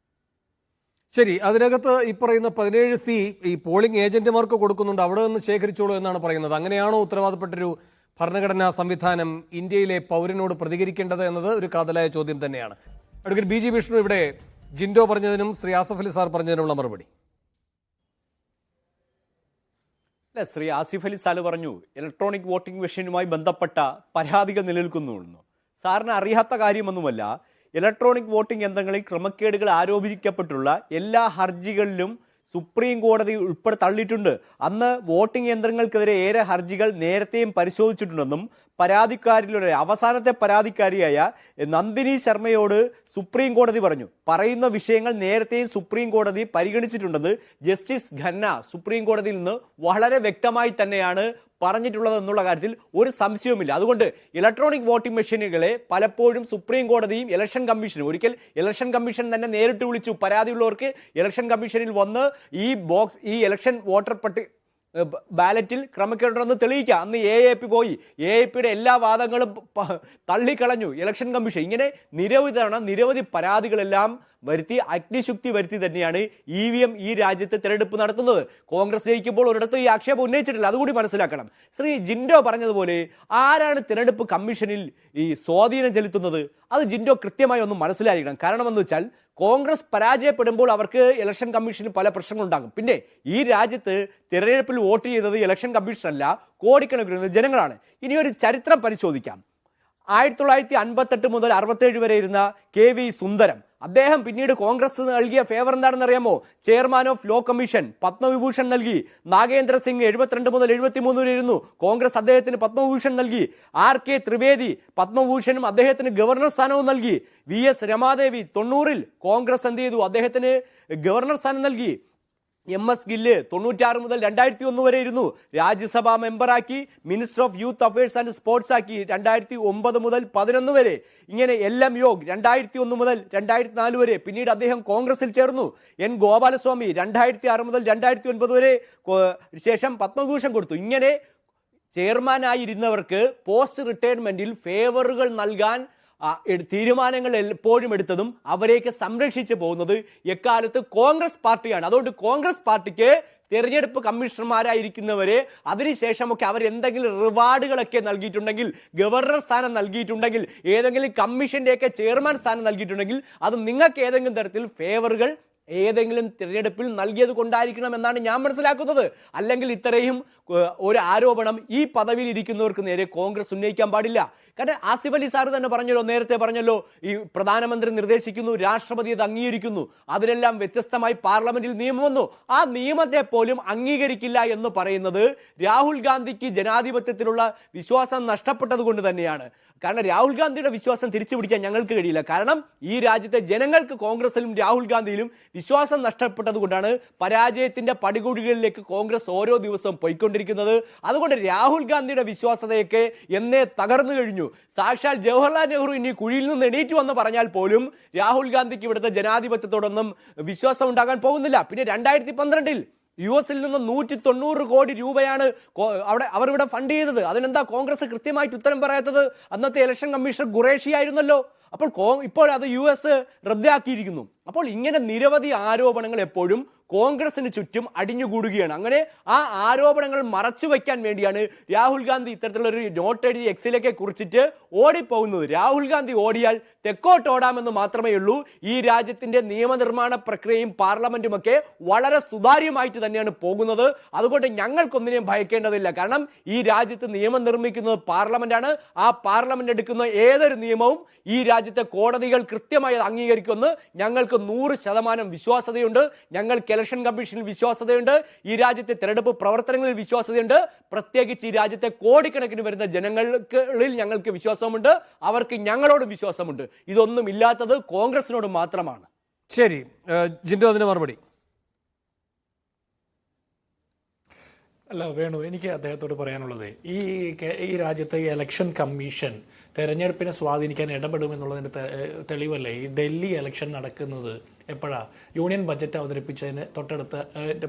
ശരി, അതിനകത്ത് ഈ പറയുന്ന 17C ഈ പോളിംഗ് ഏജന്റുമാർക്ക് കൊടുക്കുന്നുണ്ട്, അവിടെ നിന്ന് ശേഖരിച്ചോളൂ എന്നാണ് പറയുന്നത്. അങ്ങനെയാണോ ഉത്തരവാദപ്പെട്ടൊരു ഭരണഘടനാ സംവിധാനം ഇന്ത്യയിലെ പൗരനോട് പ്രതികരിക്കേണ്ടത് എന്നത് ഒരു കാതലായ ചോദ്യം തന്നെയാണ്. അഡ്വക്കേറ്റ് BG വിഷ്ണു, ഇവിടെ ജിൻഡോ പറഞ്ഞതിനും ശ്രീ ആസിഫ് അലി സാർ പറഞ്ഞതിനുള്ള മറുപടി. ശ്രീ ആസിഫ് അലി സാല് പറഞ്ഞു ഇലക്ട്രോണിക് വോട്ടിംഗ് മെഷീനുമായി ബന്ധപ്പെട്ട പരാതികൾ നിലനിൽക്കുന്നു. സാറിന് അറിയാത്ത കാര്യമൊന്നുമല്ല, ഇലക്ട്രോണിക് വോട്ടിംഗ് യന്ത്രങ്ങളിൽ ക്രമക്കേടുകൾ ആരോപിക്കപ്പെട്ടുള്ള എല്ലാ ഹർജികളിലും സുപ്രീം കോടതി ഉൾപ്പെടെ തള്ളിയിട്ടുണ്ട്. അന്ന് വോട്ടിംഗ് യന്ത്രങ്ങൾക്കെതിരെ ഏറെ ഹർജികൾ നേരത്തെയും പരിശോധിച്ചിട്ടുണ്ടെന്നും പരാതിക്കാരിലൂടെ അവസാനത്തെ പരാതിക്കാരിയായ നന്ദിനി ശർമ്മയോട് സുപ്രീം കോടതി പറഞ്ഞു. പറയുന്ന വിഷയങ്ങൾ നേരത്തെയും സുപ്രീം കോടതി പരിഗണിച്ചിട്ടുണ്ടെന്ന് ജസ്റ്റിസ് ഖന്ന സുപ്രീം കോടതിയിൽ നിന്ന് വളരെ വ്യക്തമായി തന്നെയാണ് പറഞ്ഞിട്ടുള്ളത് എന്നുള്ള കാര്യത്തിൽ ഒരു സംശയവുമില്ല. അതുകൊണ്ട് ഇലക്ട്രോണിക് വോട്ടിംഗ് മെഷീനുകളെ പലപ്പോഴും സുപ്രീം കോടതിയും ഇലക്ഷൻ കമ്മീഷനും, ഒരിക്കൽ ഇലക്ഷൻ കമ്മീഷൻ തന്നെ നേരിട്ട് വിളിച്ചു പരാതിയുള്ളവർക്ക് ഇലക്ഷൻ കമ്മീഷനിൽ വന്ന് ഈ ഇലക്ഷൻ വോട്ടർ ബാലറ്റിൽ ക്രമക്കേടുണ്ടെന്ന് തെളിയിക്കുക. അന്ന് AAP പോയി, AAPയുടെ എല്ലാ വാദങ്ങളും തള്ളിക്കളഞ്ഞു ഇലക്ഷൻ കമ്മീഷൻ. ഇങ്ങനെ നിരവധി പരാതികളെല്ലാം വരുത്തി, അഗ്നിശുക്തി വരുത്തി തന്നെയാണ് EVM ഈ രാജ്യത്ത് തെരഞ്ഞെടുപ്പ് നടത്തുന്നത്. കോൺഗ്രസ് ജയിക്കുമ്പോൾ ഒരിടത്തും ഈ ആക്ഷേപം ഉന്നയിച്ചിട്ടില്ല, അതുകൂടി മനസ്സിലാക്കണം. ശ്രീ ജിൻഡോ പറഞ്ഞതുപോലെ ആരാണ് തെരഞ്ഞെടുപ്പ് കമ്മീഷനിൽ ഈ സ്വാധീനം ചെലുത്തുന്നത്, അത് ജിൻഡോ കൃത്യമായി ഒന്ന് മനസ്സിലാക്കണം. കാരണം എന്ന് വെച്ചാൽ കോൺഗ്രസ് പരാജയപ്പെടുമ്പോൾ അവർക്ക് ഇലക്ഷൻ കമ്മീഷന് പല പ്രശ്നങ്ങളുണ്ടാകും. പിന്നെ ഈ രാജ്യത്ത് തിരഞ്ഞെടുപ്പിൽ വോട്ട് ചെയ്തത് ഇലക്ഷൻ കമ്മീഷൻ അല്ല, കോടിക്കണക്കിന് ജനങ്ങളാണ്. ഇനി ഒരു ചരിത്രം പരിശോധിക്കാം. 1958 മുതൽ 67 വരെ ഇരുന്ന KV സുന്ദരം, അദ്ദേഹം പിന്നീട് കോൺഗ്രസ് നൽകിയ ഫേവർ എന്താണെന്ന് അറിയാമോ? Chairman of law commission, Padma Vibhushan നൽകി. നാഗേന്ദ്ര സിംഗ് 72 മുതൽ 73 വരെ ഇരുന്നു, കോൺഗ്രസ് അദ്ദേഹത്തിന് പത്മഭൂഷൺ നൽകി. RK ത്രിവേദി പത്മഭൂഷണും അദ്ദേഹത്തിന് ഗവർണർ സ്ഥാനവും നൽകി. VS രമാദേവി 90-ൽ കോൺഗ്രസ് എന്ത് ചെയ്തു? അദ്ദേഹത്തിന് ഗവർണർ സ്ഥാനം നൽകി. MS ഗില്ല് 96 മുതൽ 2001 വരെ ഇരുന്നു, രാജ്യസഭാ മെമ്പറാക്കി. Minister of youth affairs and sports ആക്കി 2009 മുതൽ 11 വരെ. ഇങ്ങനെ LM യോഗ് 2001 മുതൽ 2004 വരെ. പിന്നീട് അദ്ദേഹം കോൺഗ്രസിൽ ചേർന്നു. N ഗോപാലസ്വാമി 2006 മുതൽ 2009 വരെ ശേഷം പത്മഭൂഷൺ കൊടുത്തു. ഇങ്ങനെ ചെയർമാനായിരുന്നവർക്ക് പോസ്റ്റ് റിട്ടയർമെന്റിൽ ഫേവറുകൾ നൽകാൻ തീരുമാനങ്ങൾ എപ്പോഴും എടുത്തതും അവരെയൊക്കെ സംരക്ഷിച്ചു പോകുന്നത് എക്കാലത്ത് കോൺഗ്രസ് പാർട്ടിയാണ്. അതുകൊണ്ട് കോൺഗ്രസ് പാർട്ടിക്ക് തെരഞ്ഞെടുപ്പ് കമ്മീഷണർമാരായിരിക്കുന്നവരെ അതിനുശേഷമൊക്കെ അവരെന്തെങ്കിലും റിവാർഡുകളൊക്കെ നൽകിയിട്ടുണ്ടെങ്കിൽ, ഗവർണർ സ്ഥാനം നൽകിയിട്ടുണ്ടെങ്കിൽ, ഏതെങ്കിലും കമ്മീഷന്റെയൊക്കെ ചെയർമാൻ സ്ഥാനം നൽകിയിട്ടുണ്ടെങ്കിൽ അത് നിങ്ങൾക്ക് ഏതെങ്കിലും തരത്തിൽ ഫേവറുകൾ ഏതെങ്കിലും തിരഞ്ഞെടുപ്പിൽ നൽകിയത് കൊണ്ടായിരിക്കണം എന്നാണ് ഞാൻ മനസ്സിലാക്കുന്നത്. അല്ലെങ്കിൽ ഇത്രയും ഒരു ആരോപണം ഈ പദവിയിൽ ഇരിക്കുന്നവർക്ക് നേരെ കോൺഗ്രസ് ഉന്നയിക്കാൻ പാടില്ല. കാരണം ആസിഫ് അലി സാർ തന്നെ പറഞ്ഞല്ലോ, നേരത്തെ പറഞ്ഞല്ലോ, ഈ പ്രധാനമന്ത്രി നിർദ്ദേശിക്കുന്നു, രാഷ്ട്രപതി അത് അംഗീകരിക്കുന്നു, അതിനെല്ലാം വ്യത്യസ്തമായി പാർലമെന്റിൽ നിയമം വന്നു. ആ നിയമത്തെ പോലും അംഗീകരിക്കില്ല എന്ന് പറയുന്നത് രാഹുൽ ഗാന്ധിക്ക് ജനാധിപത്യത്തിലുള്ള വിശ്വാസം നഷ്ടപ്പെട്ടത് കൊണ്ട് തന്നെയാണ്. കാരണം രാഹുൽ ഗാന്ധിയുടെ വിശ്വാസം തിരിച്ചു പിടിക്കാൻ ഞങ്ങൾക്ക് കഴിയില്ല. കാരണം ഈ രാജ്യത്തെ ജനങ്ങൾക്ക് കോൺഗ്രസിലും രാഹുൽ ഗാന്ധിയിലും വിശ്വാസം നഷ്ടപ്പെട്ടത് കൊണ്ടാണ് പരാജയത്തിന്റെ പടികുഴികളിലേക്ക് കോൺഗ്രസ് ഓരോ ദിവസവും പോയിക്കൊണ്ടിരിക്കുന്നത്. അതുകൊണ്ട് രാഹുൽ ഗാന്ധിയുടെ വിശ്വാസതയൊക്കെ എന്നേ തകർന്നു കഴിഞ്ഞു. സാക്ഷാൽ ജവഹർലാൽ നെഹ്റു ഇനി കുഴിയിൽ നിന്ന് എണീറ്റ് വന്ന് പറഞ്ഞാൽ പോലും രാഹുൽ ഗാന്ധിക്ക് ഇവിടുത്തെ ജനാധിപത്യത്തോടൊന്നും വിശ്വാസം ഉണ്ടാകാൻ പോകുന്നില്ല. പിന്നെ 2012-ൽ US നിന്ന് 190 കോടി രൂപയാണ് അവർ ഇവിടെ ഫണ്ട് ചെയ്തത്. അതിനെന്താ കോൺഗ്രസ് കൃത്യമായിട്ട് ഉത്തരം പറയാത്തത്? അന്നത്തെ ഇലക്ഷൻ കമ്മീഷണർ ഖുറേഷി ആയിരുന്നല്ലോ. ഇപ്പോൾ അത് US റദ്ദാക്കിയിരിക്കുന്നു. അപ്പോൾ ഇങ്ങനെ നിരവധി ആരോപണങ്ങൾ എപ്പോഴും കോൺഗ്രസിന് ചുറ്റും അടിഞ്ഞുകൂടുകയാണ്. അങ്ങനെ ആ ആരോപണങ്ങൾ മറച്ചു വയ്ക്കാൻ വേണ്ടിയാണ് രാഹുൽ ഗാന്ധി ഇത്തരത്തിലുള്ളൊരു നോട്ട് എഴുതി എക്സിലേക്ക് കുറിച്ചിട്ട് ഓടിപ്പോകുന്നത്. രാഹുൽ ഗാന്ധി ഓടിയാൽ തെക്കോട്ട് ഓടാമെന്ന് മാത്രമേ ഉള്ളൂ. ഈ രാജ്യത്തിന്റെ നിയമനിർമ്മാണ പ്രക്രിയയും പാർലമെന്റുമൊക്കെ വളരെ സുതാര്യമായിട്ട് തന്നെയാണ് പോകുന്നത്. അതുകൊണ്ട് ഞങ്ങൾക്കൊന്നിനെയും ഭയക്കേണ്ടതില്ല. കാരണം ഈ രാജ്യത്ത് നിയമം നിർമ്മിക്കുന്നത് പാർലമെന്റാണ്. ആ പാർലമെന്റ് എടുക്കുന്ന ഏതൊരു നിയമവും ഈ രാജ്യത്തെ കോടതികൾ കൃത്യമായി അംഗീകരിക്കുമെന്ന് ഞങ്ങൾക്ക് 100% വിശ്വാസതയുണ്ട്. ഞങ്ങൾക്ക് ഇലക്ഷൻ കമ്മീഷനിൽ വിശ്വാസതയുണ്ട്. ഈ രാജ്യത്തെ തെരഞ്ഞെടുപ്പ് പ്രവർത്തനങ്ങളിൽ വിശ്വാസതയുണ്ട്. പ്രത്യേകിച്ച് ഈ രാജ്യത്തെ കോടിക്കണക്കിന് വരുന്ന ജനങ്ങളിൽ ഞങ്ങൾക്ക് വിശ്വാസമുണ്ട്. അവർക്ക് ഞങ്ങളോട് വിശ്വാസമുണ്ട്. ഇതൊന്നും ഇല്ലാത്തത് കോൺഗ്രസിനോട് മാത്രമാണ്. ശരി, ജിൻഡോ അതിന് മറുപടി. അല്ല വേണു, എനിക്ക് അദ്ദേഹത്തോട് പറയാനുള്ളത്, ഈ രാജ്യത്തെ ഇലക്ഷൻ കമ്മീഷൻ തെരഞ്ഞെടുപ്പിനെ സ്വാധീനിക്കാൻ ഇടപെടുമെന്നുള്ളതിൻ്റെ തെളിവല്ലേ ഈ ഡൽഹി ഇലക്ഷൻ നടക്കുന്നത് എപ്പോഴാണ്? യൂണിയൻ ബഡ്ജറ്റ് അവതരിപ്പിച്ചതിന് തൊട്ടടുത്ത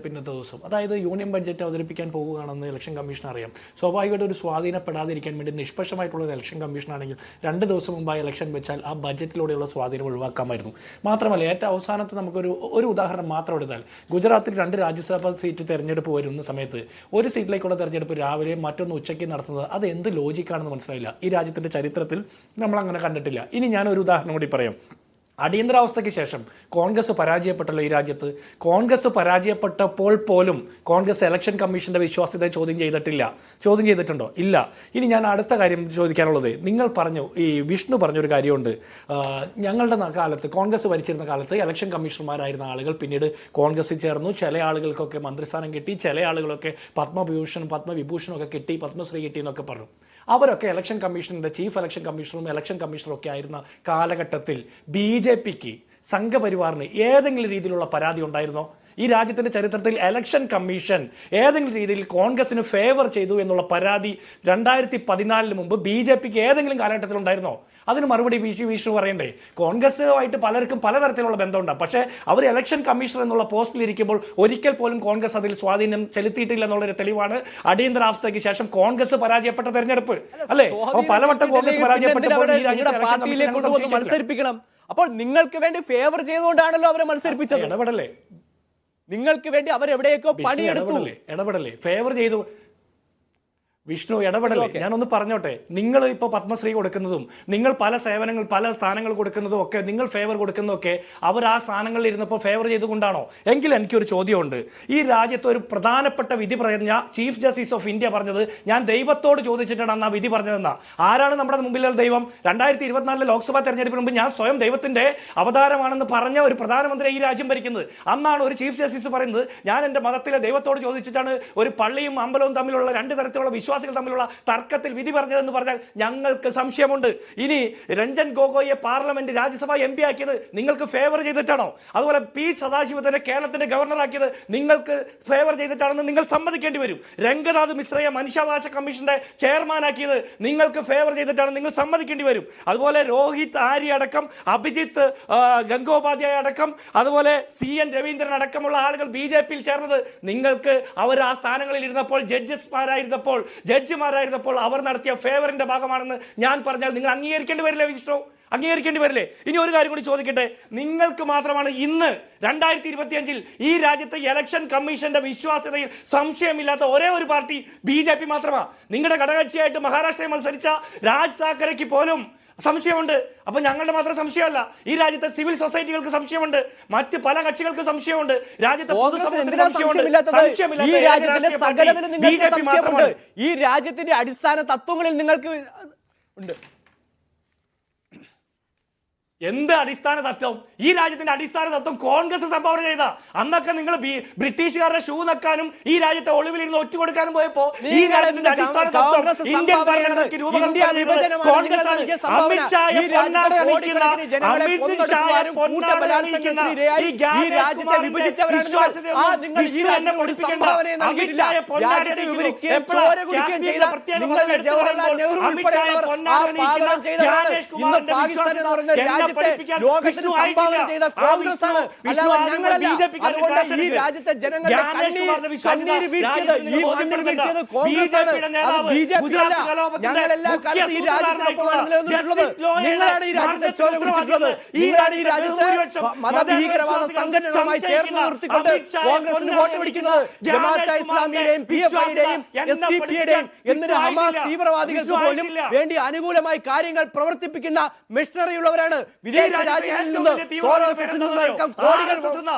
പിന്നത്തെ ദിവസം. അതായത് യൂണിയൻ ബഡ്ജറ്റ് അവതരിപ്പിക്കാൻ പോവുകയാണെന്ന് ഇലക്ഷൻ കമ്മീഷൻ അറിയാം. സ്വാഭാവികമായിട്ട് ഒരു സ്വാധീനപ്പെടാതിരിക്കാൻ വേണ്ടി നിഷ്പക്ഷമായിട്ടുള്ള ഇലക്ഷൻ കമ്മീഷൻ ആണെങ്കിൽ 2 ദിവസം മുമ്പായി ഇലക്ഷൻ വെച്ചാൽ ആ ബഡ്ജറ്റിലൂടെയുള്ള സ്വാധീനം ഒഴിവാക്കാമായിരുന്നു. മാത്രമല്ല, ഏറ്റവും അവസാനത്ത് നമുക്കൊരു ഉദാഹരണം മാത്രം എടുത്താൽ, ഗുജറാത്തിൽ 2 രാജ്യസഭാ സീറ്റ് തെരഞ്ഞെടുപ്പ് വരുന്ന സമയത്ത് ഒരു സീറ്റിലേക്കുള്ള തെരഞ്ഞെടുപ്പ് രാവിലെ മറ്റൊന്ന് ഉച്ചയ്ക്ക് നടത്തുന്നത് അത് എന്ത് ലോജിക്കാണെന്ന് മനസ്സിലായില്ല. ഈ രാജ്യത്തിന്റെ ചരിത്രത്തിൽ നമ്മൾ അങ്ങനെ കണ്ടിട്ടില്ല. ഇനി ഞാനൊരു ഉദാഹരണം കൂടി പറയാം. അടിയന്തരാവസ്ഥയ്ക്ക് ശേഷം കോൺഗ്രസ് പരാജയപ്പെട്ടല്ലോ ഈ രാജ്യത്ത്. കോൺഗ്രസ് പരാജയപ്പെട്ടപ്പോൾ പോലും കോൺഗ്രസ് ഇലക്ഷൻ കമ്മീഷന്റെ വിശ്വാസ്യത ചോദ്യം ചെയ്തിട്ടുണ്ടോ? ഇല്ല. ഇനി ഞാൻ അടുത്ത കാര്യം ചോദിക്കാനുള്ളത്, നിങ്ങൾ പറഞ്ഞു, ഈ വിഷ്ണു പറഞ്ഞൊരു കാര്യമുണ്ട്, ഞങ്ങളുടെ കാലത്ത് കോൺഗ്രസ് ഭരിച്ചിരുന്ന കാലത്ത് ഇലക്ഷൻ കമ്മീഷണർമാരായിരുന്ന ആളുകൾ പിന്നീട് കോൺഗ്രസിൽ ചേർന്നു. ചില ആളുകൾക്കൊക്കെ മന്ത്രിസ്ഥാനം കിട്ടി, ചില ആളുകളൊക്കെ പത്മവിഭൂഷണും ഒക്കെ കിട്ടി, പത്മശ്രീ കിട്ടി എന്നൊക്കെ പറഞ്ഞു. അവരൊക്കെ ഇലക്ഷൻ കമ്മീഷന്റെ ചീഫ് ഇലക്ഷൻ കമ്മീഷണറും ഇലക്ഷൻ കമ്മീഷണറും ഒക്കെ ആയിരുന്ന കാലഘട്ടത്തിൽ BJPക്ക് സംഘപരിവാറിന് ഏതെങ്കിലും രീതിയിലുള്ള പരാതി ഉണ്ടായിരുന്നോ? ഈ രാജ്യത്തിന്റെ ചരിത്രത്തിൽ ഇലക്ഷൻ കമ്മീഷൻ ഏതെങ്കിലും രീതിയിൽ കോൺഗ്രസിന് ഫേവർ ചെയ്തു എന്നുള്ള പരാതി 2014 മുമ്പ് BJPക്ക് ഏതെങ്കിലും കാലഘട്ടത്തിൽ ഉണ്ടായിരുന്നോ? അതിന് മറുപടി വിഷ്ണു പറയണ്ടേ? കോൺഗ്രസുമായിട്ട് പലർക്കും പലതരത്തിലുള്ള ബന്ധമുണ്ടാകും. പക്ഷേ അവർ ഇലക്ഷൻ കമ്മീഷണർ എന്നുള്ള പോസ്റ്റിൽ ഇരിക്കുമ്പോൾ ഒരിക്കൽ പോലും കോൺഗ്രസ് അതിൽ സ്വാധീനം ചെലുത്തിയിട്ടില്ല എന്നുള്ളൊരു തെളിവാണ് അടിയന്തരാവസ്ഥയ്ക്ക് ശേഷം കോൺഗ്രസ് പരാജയപ്പെട്ട തെരഞ്ഞെടുപ്പ്, അല്ലേ? പലവട്ടം കോൺഗ്രസ് പരാജയപ്പെട്ടപ്പോൾ മത്സരിപ്പിക്കണം. അപ്പോൾ നിങ്ങൾക്ക് വേണ്ടി ഫേവർ ചെയ്തുകൊണ്ടാണല്ലോ അവരെ മത്സരിപ്പിച്ചത്. ഇടപെടല്ലേ? നിങ്ങൾക്ക് വേണ്ടി അവരെവിടെയൊക്കെ പണിയെടുത്തു. ഇടപെടല്ലേ? ഫേവർ ചെയ്തു. വിഷ്ണു ഇടപെടല്ലേ, ഞാനൊന്ന് പറഞ്ഞോട്ടെ. നിങ്ങൾ ഇപ്പോൾ പത്മശ്രീ കൊടുക്കുന്നതും നിങ്ങൾ പല സേവനങ്ങൾ പല സ്ഥാനങ്ങൾ കൊടുക്കുന്നതും ഒക്കെ നിങ്ങൾ ഫേവർ കൊടുക്കുന്നതൊക്കെ അവർ ആ സ്ഥാനങ്ങളിൽ ഇരുന്നപ്പോൾ ഫേവർ ചെയ്തുകൊണ്ടാണോ? എങ്കിൽ എനിക്കൊരു ചോദ്യമുണ്ട്. ഈ രാജ്യത്ത് ഒരു പ്രധാനപ്പെട്ട വിധി പറഞ്ഞ ചീഫ് ജസ്റ്റിസ് ഓഫ് ഇന്ത്യ പറഞ്ഞത് ഞാൻ ദൈവത്തോട് ചോദിച്ചിട്ടാണ് അന്ന് ആ വിധി പറഞ്ഞതെന്നാ. ആരാണ് നമ്മുടെ മുമ്പിലുള്ള ദൈവം? 2024 ലോക്സഭാ തെരഞ്ഞെടുപ്പിന് മുമ്പ് ഞാൻ സ്വയം ദൈവത്തിന്റെ അവതാരമാണെന്ന് പറഞ്ഞ ഒരു പ്രധാനമന്ത്രി ഈ രാജ്യം ഭരിക്കുന്നത്. അന്നാണ് ഒരു ചീഫ് ജസ്റ്റിസ് പറയുന്നത് ഞാൻ എന്റെ മതത്തിലെ ദൈവത്തോട് ചോദിച്ചിട്ടാണ് ഒരു പള്ളിയും അമ്പലവും തമ്മിലുള്ള രണ്ട് തരത്തിലുള്ള വിശ്വാസങ്ങൾ തമ്മിലുള്ള തർക്കത്തിൽ വിധി പറഞ്ഞതെന്ന് പറഞ്ഞാൽ ഞങ്ങൾക്ക് സംശയമുണ്ട്. ഇനി രഞ്ജൻ ഗൊഗോയെ പാർലമെന്റ് രാജ്യസഭ MP ആക്കിയത് നിങ്ങൾക്ക് ഫേവർ ചെയ്തിട്ടാണോ? അതുപോലെ പി സദാശിവത്തിനെ കേരളത്തിന്റെ ഗവർണറാക്കിയത് നിങ്ങൾക്ക് ഫേവർ ചെയ്തിട്ടാണെന്ന് നിങ്ങൾ സമ്മതിക്കേണ്ടി വരും. രംഗനാഥ് മിശ്രയെ മനുഷ്യാവകാശ കമ്മീഷന്റെ ചെയർമാനാക്കിയത് നിങ്ങൾക്ക് ഫേവർ ചെയ്തിട്ടാണ് നിങ്ങൾ സമ്മതിക്കേണ്ടി വരും. അതുപോലെ രോഹിത് ആര്യ അടക്കം അഭിജിത്ത് ഗംഗോപാധ്യായ അടക്കം അതുപോലെ CN രവീന്ദ്രൻ അടക്കമുള്ള ആളുകൾ BJP-യിൽ ചേർന്നത് നിങ്ങൾക്ക് അവർ ആ സ്ഥാനങ്ങളിൽ ഇരുന്നപ്പോൾ ജഡ്ജിമാരായിരുന്നപ്പോൾ അവർ നടത്തിയ ഫേവറിന്റെ ഭാഗമാണെന്ന് ഞാൻ പറഞ്ഞാൽ നിങ്ങൾ അംഗീകരിക്കേണ്ടി വരില്ലേ വിഷ്ണു? അംഗീകരിക്കേണ്ടി വരില്ലേ? ഇനി ഒരു കാര്യം കൂടി ചോദിക്കട്ടെ. നിങ്ങൾക്ക് മാത്രമാണ് ഇന്ന് 2025 ഈ രാജ്യത്തെ ഇലക്ഷൻ കമ്മീഷന്റെ വിശ്വാസ്യതയിൽ സംശയമില്ലാത്ത ഒരേ ഒരു പാർട്ടി BJP മാത്രമാണ്. നിങ്ങളുടെ ഘടകകക്ഷിയായിട്ട് മഹാരാഷ്ട്രയിൽ മത്സരിച്ച രാജ് താക്കറെക്ക് പോലും സംശയമുണ്ട്. അപ്പൊ ഞങ്ങളുടെ മാത്രം സംശയമല്ല, ഈ രാജ്യത്തെ സിവിൽ സൊസൈറ്റികൾക്ക് സംശയമുണ്ട്, മറ്റ് പല കക്ഷികൾക്ക് സംശയമുണ്ട്, രാജ്യത്തെ ഈ രാജ്യത്തിന്റെ അടിസ്ഥാന തത്വങ്ങളിൽ നിങ്ങൾക്ക് ഉണ്ട്. എന്ത് അടിസ്ഥാന തത്വം? ഈ രാജ്യത്തിന്റെ അടിസ്ഥാന തത്വം കോൺഗ്രസ് സംഭാവന ചെയ്ത. അന്നൊക്കെ നിങ്ങൾ ബ്രിട്ടീഷുകാരുടെ ഷൂ നക്കാനും ഈ രാജ്യത്തെ ഒളിവിലിരുന്ന് ഒറ്റ കൊടുക്കാനും പോയപ്പോ ഈ രാജ്യത്തിന്റെ അടിസ്ഥാന തത്വം ഇന്ത്യൻ ഭരണഘടനയ്ക്ക് രൂപകൽപ്പന കോൺഗ്രസ് ആണ്. അമിത്ഷായെ ലോകത്തിന് സംഭാവന ചെയ്ത കോൺഗ്രസ് ആണ്, അല്ലാതെ ഞങ്ങളല്ല. അതുകൊണ്ട് ഈ രാജ്യത്തെ ജനങ്ങളുടെ കണ്ണീര് വീഴ്ത്തിയത് ഈ മണ്ണിൽ വീഴ്ത്തിയത് കോൺഗ്രസ് ആണ്, BJP അല്ല. ഞങ്ങളെല്ലാ കാലത്തും ഈ രാജ്യത്തിനൊപ്പമാണ് നിലനിന്നിട്ടുള്ളത്. നിങ്ങളാണ് ഈ രാജ്യത്തെ ചോര കുടിച്ചിട്ടുള്ളത്. നിങ്ങളാണ് ഈ രാജ്യത്തെ മതഭീകരവാദ സംഘടനകളുമായി ചേർന്ന് നിർത്തിക്കൊണ്ട് കോൺഗ്രസിന് വോട്ട് പിടിക്കുന്നത്. ജമാഅത്തെ ഇസ്ലാമിയുടെയും PFI-യുടെയും SDP-യുടെയും എന്നിട്ട് ഹമാസ് തീവ്രവാദികൾക്ക് പോലും വേണ്ടി അനുകൂലമായി കാര്യങ്ങൾ പ്രവർത്തിപ്പിക്കുന്ന മിഷണറി ഉള്ളവരാണ്. വിദേശ രാജ്യങ്ങളിൽ നിന്ന് സോറോസിൽ നിന്നടക്കം കോടികൾ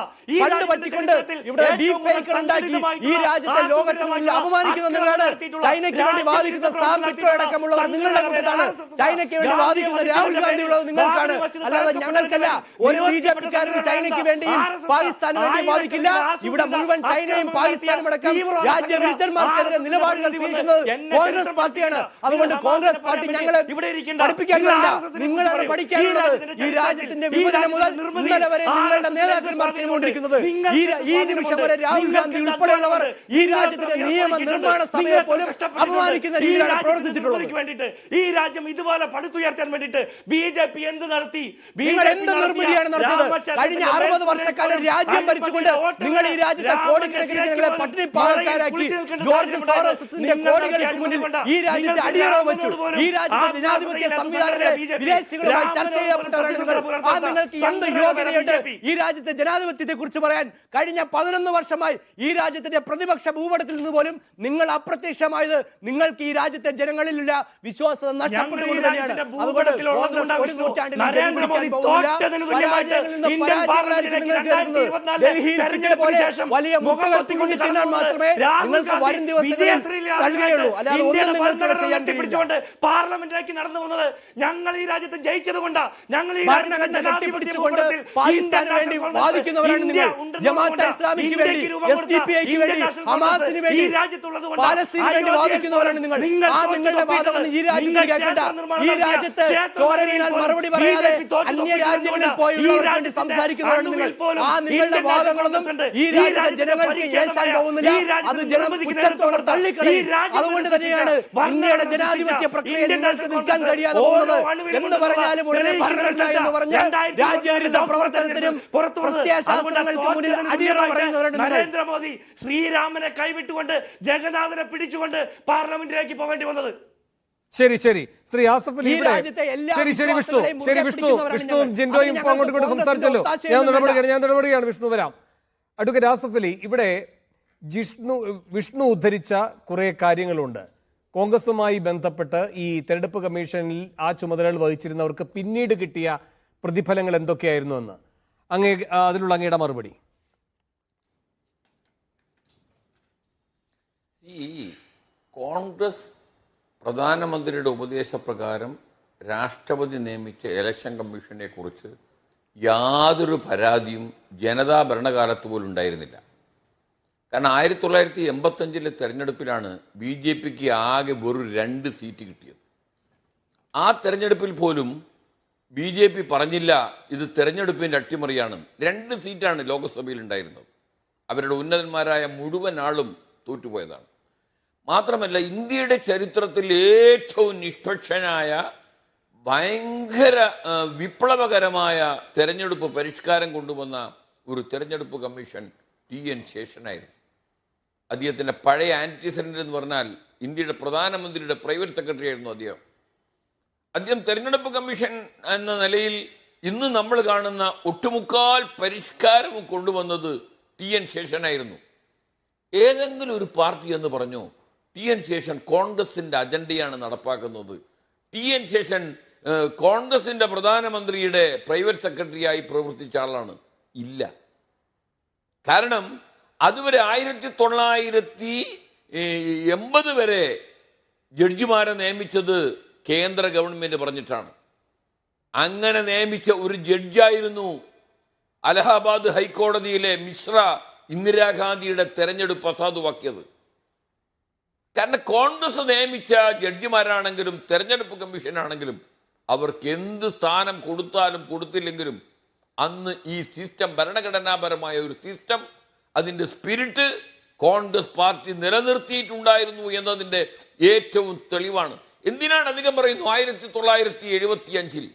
ഫണ്ട് പറ്റിക്കൊണ്ട് ഇവിടെ ഡീപ് ഫേക്ക് ഉണ്ടാക്കി ഈ രാജ്യത്തെ ലോകത്തിന് മുന്നിൽ അപമാനിക്കുന്ന നിങ്ങളാണ്. ചൈനയ്ക്ക് വേണ്ടി വാദിക്കുന്ന സാം പിട്രോ അടക്കമുള്ളവർ നിങ്ങളുടെ കൂട്ടത്താണ്. ചൈനയ്ക്ക് വേണ്ടി വാദിക്കുന്ന രാഹുൽ ഗാന്ധി ഉള്ളത് നിങ്ങൾക്കാണ്, അല്ലാതെ ഞങ്ങൾക്കല്ല. ഒരു BJP-കാരനും ചൈനയ്ക്ക് വേണ്ടിയും പാകിസ്ഥാന് വേണ്ടിയും വാദിക്കില്ല. ഇവിടെ മുഴുവൻ ചൈനയും പാകിസ്ഥാനും അടക്കം രാജ്യവിരുദ്ധന്മാർക്കെതിരെ നിലപാടുകൾ സ്വീകരിക്കുന്നത് കോൺഗ്രസ് പാർട്ടിയാണ്. അതുകൊണ്ട് കോൺഗ്രസ് പാർട്ടി ഞങ്ങളെ പഠിപ്പിക്കാൻ വേണ്ട, നിങ്ങളാണ് പഠിക്കാനുള്ളത്. ഈ രാജ്യത്തിന്റെ വിഭജനം മുതൽ ഇന്നലെ വരെ നിങ്ങളുടെ നേതാക്കന്മാർ ചെയ്തുകൊണ്ടിരിക്കുന്നത്. ഈ നിമിഷം വരെ രാഹുൽ ഗാന്ധി ഉൾപ്പെടെയുള്ളവർ ഈ രാജ്യത്തിന്റെ നിയമ നിർമ്മാണ സഭയെ പോലും അപമാനിക്കുന്ന രീതിയിലാണ് പ്രവർത്തിച്ചിട്ടുള്ളത്. ഈ രാജ്യം ഇതുപോലെ പടുത്തുയർത്താൻ വേണ്ടിയിട്ട് BJP എന്ത് നടത്തി? നിങ്ങൾ എന്ത് നിർമ്മിതിയാണ് നടത്തിയത്? കഴിഞ്ഞ 60 വർഷക്കാലം രാജ്യം ഭരിച്ചുകൊണ്ട് നിങ്ങൾ ഈ രാജ്യത്തെ കോടിക്കണക്കിന് ജനങ്ങളെ പട്ടിണി പാവക്കാരാക്കി ജോർജ് സോറോസിന്റെ കോടികൾക്ക് മുന്നിൽ ഈ രാജ്യത്തെ അടിയറവ് വെച്ചു. ഈ രാജ്യത്തെ ജനാധിപത്യ സംവിധാനങ്ങളെ വിദേശികളുമായി ചർച്ച ചെയ്യപ്പെട്ടവരാണ് നിങ്ങൾ. ആ നിങ്ങൾക്ക് എന്ത് യോഗ്യതയുണ്ട് ഈ രാജ്യത്തെ ജനാധിപത്യത്തെ കുറിച്ച് പറയാൻ? കഴിഞ്ഞ 11 വർഷമായി ഈ രാജ്യത്തിന്റെ പ്രതിപക്ഷ ഭൂപടത്തിൽ നിന്ന് പോലും നിങ്ങൾ അപ്രത്യക്ഷമായത് നിങ്ങൾക്ക് ഈ രാജ്യത്തെ ജനങ്ങളിലുള്ള വിശ്വാസം നഷ്ടപ്പെട്ടുകൊണ്ട് തന്നെയാണ്. അതുകൊണ്ട് ഒരു നൂറ്റാണ്ടിൽ വലിയ മുഖവർത്തിക്കൊണ്ട് തിന്നാൻ മാത്രമേ നിങ്ങൾക്ക് വരും ദിവസങ്ങളിൽ നൽകുകയുള്ളൂ, അല്ലാതെ ഒന്നും നിങ്ങൾക്ക് ചെയ്യാൻ കഴിയില്ല. പാർലമെന്റിലേക്ക് നടന്നു വന്നത് ഞങ്ങൾ ഈ രാജ്യത്ത് ജയിച്ചത് കൊണ്ടാണ്. ഞങ്ങൾ ഈ ഭരണഘടന കെട്ടിപ്പിടിച്ചുകൊണ്ട് പാകിസ്ഥാന് വേണ്ടി വാദിക്കുന്നവരാണ് നിങ്ങൾ. ജമാഅത്തെ ഇസ്ലാമിക്ക് വേണ്ടി, SDPI-ക്ക് വേണ്ടി, ഹമാസിന് വേണ്ടി, പാലസ്തീന് വേണ്ടി വാദിക്കുന്നവരാണ് നിങ്ങൾ. ആ നിങ്ങളുടെ വാദമൊന്നും ഈ രാജ്യത്ത് കേൾക്കണ്ട. ഈ രാജ്യത്ത് ചോര വീണാൽ മറുപടി പറയാതെ അന്യ രാജ്യങ്ങളിൽ പോയുള്ളവർക്ക് വേണ്ടി സംസാരിക്കുന്നവരാണ് നിങ്ങൾ. ആ നിങ്ങളുടെ വാദങ്ങളൊന്നും ഈ രാജ്യത്തെ ജനങ്ങൾക്ക് ഏശാൻ പോകുന്നില്ല. അത് ജനം കുറ്റത്തോടെ തള്ളിക്കളയും. അതുകൊണ്ട് തന്നെയാണ് ഇന്ത്യയുടെ ജനാധിപത്യ പ്രക്രിയ നിങ്ങൾക്ക് നിൽക്കാൻ കഴിയാതെ പോകുന്നത്. എന്ന് പറഞ്ഞാലും ഉടനെ ഭരണഘടന എന്ന് പറഞ്ഞ് രാജ്യവിരുദ്ധ പ്രവർത്തനത്തിനും പ്രത്യയശാസ്ത്രങ്ങൾക്ക് മുന്നിൽ അടിയറവ് പറയുന്നവരാണ് നരേന്ദ്രമോദി ശ്രീരാമനെ കൈവിട്ടുകൊണ്ട് ജഗന്നാഥനെ പിടിച്ചുകൊണ്ട് പാർലമെന്റിലേക്ക് പോകേണ്ടി വന്നത്. ശരി ശരി ശ്രീ ആസഫ് അലി ഇവിടെ ശരി വിഷ്ണുവും ജിൻഡോയും ഇപ്പോൾ അങ്ങോട്ട് ഇങ്ങോട്ട് സംസാരിച്ചല്ലോ. ഞാൻ നടപടിയാണ് വിഷ്ണു വരാം. അഡ്വക്കേറ്റ് ആസഫ് അലി, ഇവിടെ വിഷ്ണു ഉദ്ധരിച്ച കുറെ കാര്യങ്ങളുണ്ട്. കോൺഗ്രസുമായി ബന്ധപ്പെട്ട് ഈ തെരഞ്ഞെടുപ്പ് കമ്മീഷനിൽ ആ ചുമതലകൾ വഹിച്ചിരുന്നവർക്ക് പിന്നീട് കിട്ടിയ പ്രതിഫലങ്ങൾ എന്തൊക്കെയായിരുന്നു എന്ന് അതിലുള്ള അങ്ങയുടെ മറുപടി. ഈ കോൺഗ്രസ് പ്രധാനമന്ത്രിയുടെ ഉപദേശപ്രകാരം രാഷ്ട്രപതി നിയമിച്ച ഇലക്ഷൻ കമ്മീഷനെ കുറിച്ച് യാതൊരു പരാതിയും ജനതാ ഭരണകാലത്ത് പോലും ഉണ്ടായിരുന്നില്ല. കാരണം 1985 തെരഞ്ഞെടുപ്പിലാണ് BJPക്ക് ആകെ വെറും 2 സീറ്റ് കിട്ടിയത്. ആ തെരഞ്ഞെടുപ്പിൽ പോലും BJP പറഞ്ഞില്ല ഇത് തെരഞ്ഞെടുപ്പിൻ്റെ അട്ടിമറിയാണ്. 2 സീറ്റാണ് ലോക്സഭയിൽ ഉണ്ടായിരുന്നത്. അവരുടെ ഉന്നതന്മാരായ മുഴുവൻ ആളും തോറ്റുപോയതാണ്. മാത്രമല്ല, ഇന്ത്യയുടെ ചരിത്രത്തിൽ ഏറ്റവും നിഷ്പക്ഷനായ ഭയങ്കര വിപ്ലവകരമായ തെരഞ്ഞെടുപ്പ് പരിഷ്കാരം കൊണ്ടുവന്ന ഒരു തെരഞ്ഞെടുപ്പ് കമ്മീഷൻ TN ശേഷനായിരുന്നു. അദ്ദേഹത്തിൻ്റെ പഴയ ആന്റിസിഡന്റ് എന്ന് പറഞ്ഞാൽ ഇന്ത്യയുടെ പ്രധാനമന്ത്രിയുടെ പ്രൈവറ്റ് സെക്രട്ടറി ആയിരുന്നു അദ്ദേഹം തെരഞ്ഞെടുപ്പ് കമ്മീഷൻ എന്ന നിലയിൽ ഇന്ന് നമ്മൾ കാണുന്ന ഒട്ടുമുക്കാൽ പരിഷ്കാരവും കൊണ്ടുവന്നത് TN ശേഷനായിരുന്നു. ഏതെങ്കിലും ഒരു പാർട്ടി എന്ന് പറഞ്ഞു TN ശേഷൻ കോൺഗ്രസിന്റെ അജണ്ടയാണ് നടപ്പാക്കുന്നത്, TN ശേഷൻ കോൺഗ്രസിന്റെ പ്രധാനമന്ത്രിയുടെ പ്രൈവറ്റ് സെക്രട്ടറിയായി പ്രവർത്തിച്ച ആളാണ്? ഇല്ല. കാരണം അതുവരെ 1980 വരെ ജഡ്ജിമാരെ നിയമിച്ചത് കേന്ദ്ര ഗവൺമെന്റ് പറഞ്ഞിട്ടാണ്. അങ്ങനെ നിയമിച്ച ഒരു ജഡ്ജായിരുന്നു അലഹാബാദ് ഹൈക്കോടതിയിലെ മിശ്ര ഇന്ദിരാഗാന്ധിയുടെ തെരഞ്ഞെടുപ്പ് അസാധുവാക്കിയത്. കാരണം കോൺഗ്രസ് നിയമിച്ച ജഡ്ജിമാരാണെങ്കിലും തെരഞ്ഞെടുപ്പ് കമ്മീഷനാണെങ്കിലും അവർക്ക് എന്ത് സ്ഥാനം കൊടുത്താലും കൊടുത്തില്ലെങ്കിലും അന്ന് ഈ സിസ്റ്റം, ഭരണഘടനാപരമായ ഒരു സിസ്റ്റം, അതിൻ്റെ സ്പിരിറ്റ് കോൺഗ്രസ് പാർട്ടി നിലനിർത്തിയിട്ടുണ്ടായിരുന്നു എന്നതിൻ്റെ ഏറ്റവും തെളിവാണ്. എന്തിനാണ് അധികം പറയുന്നു? 1975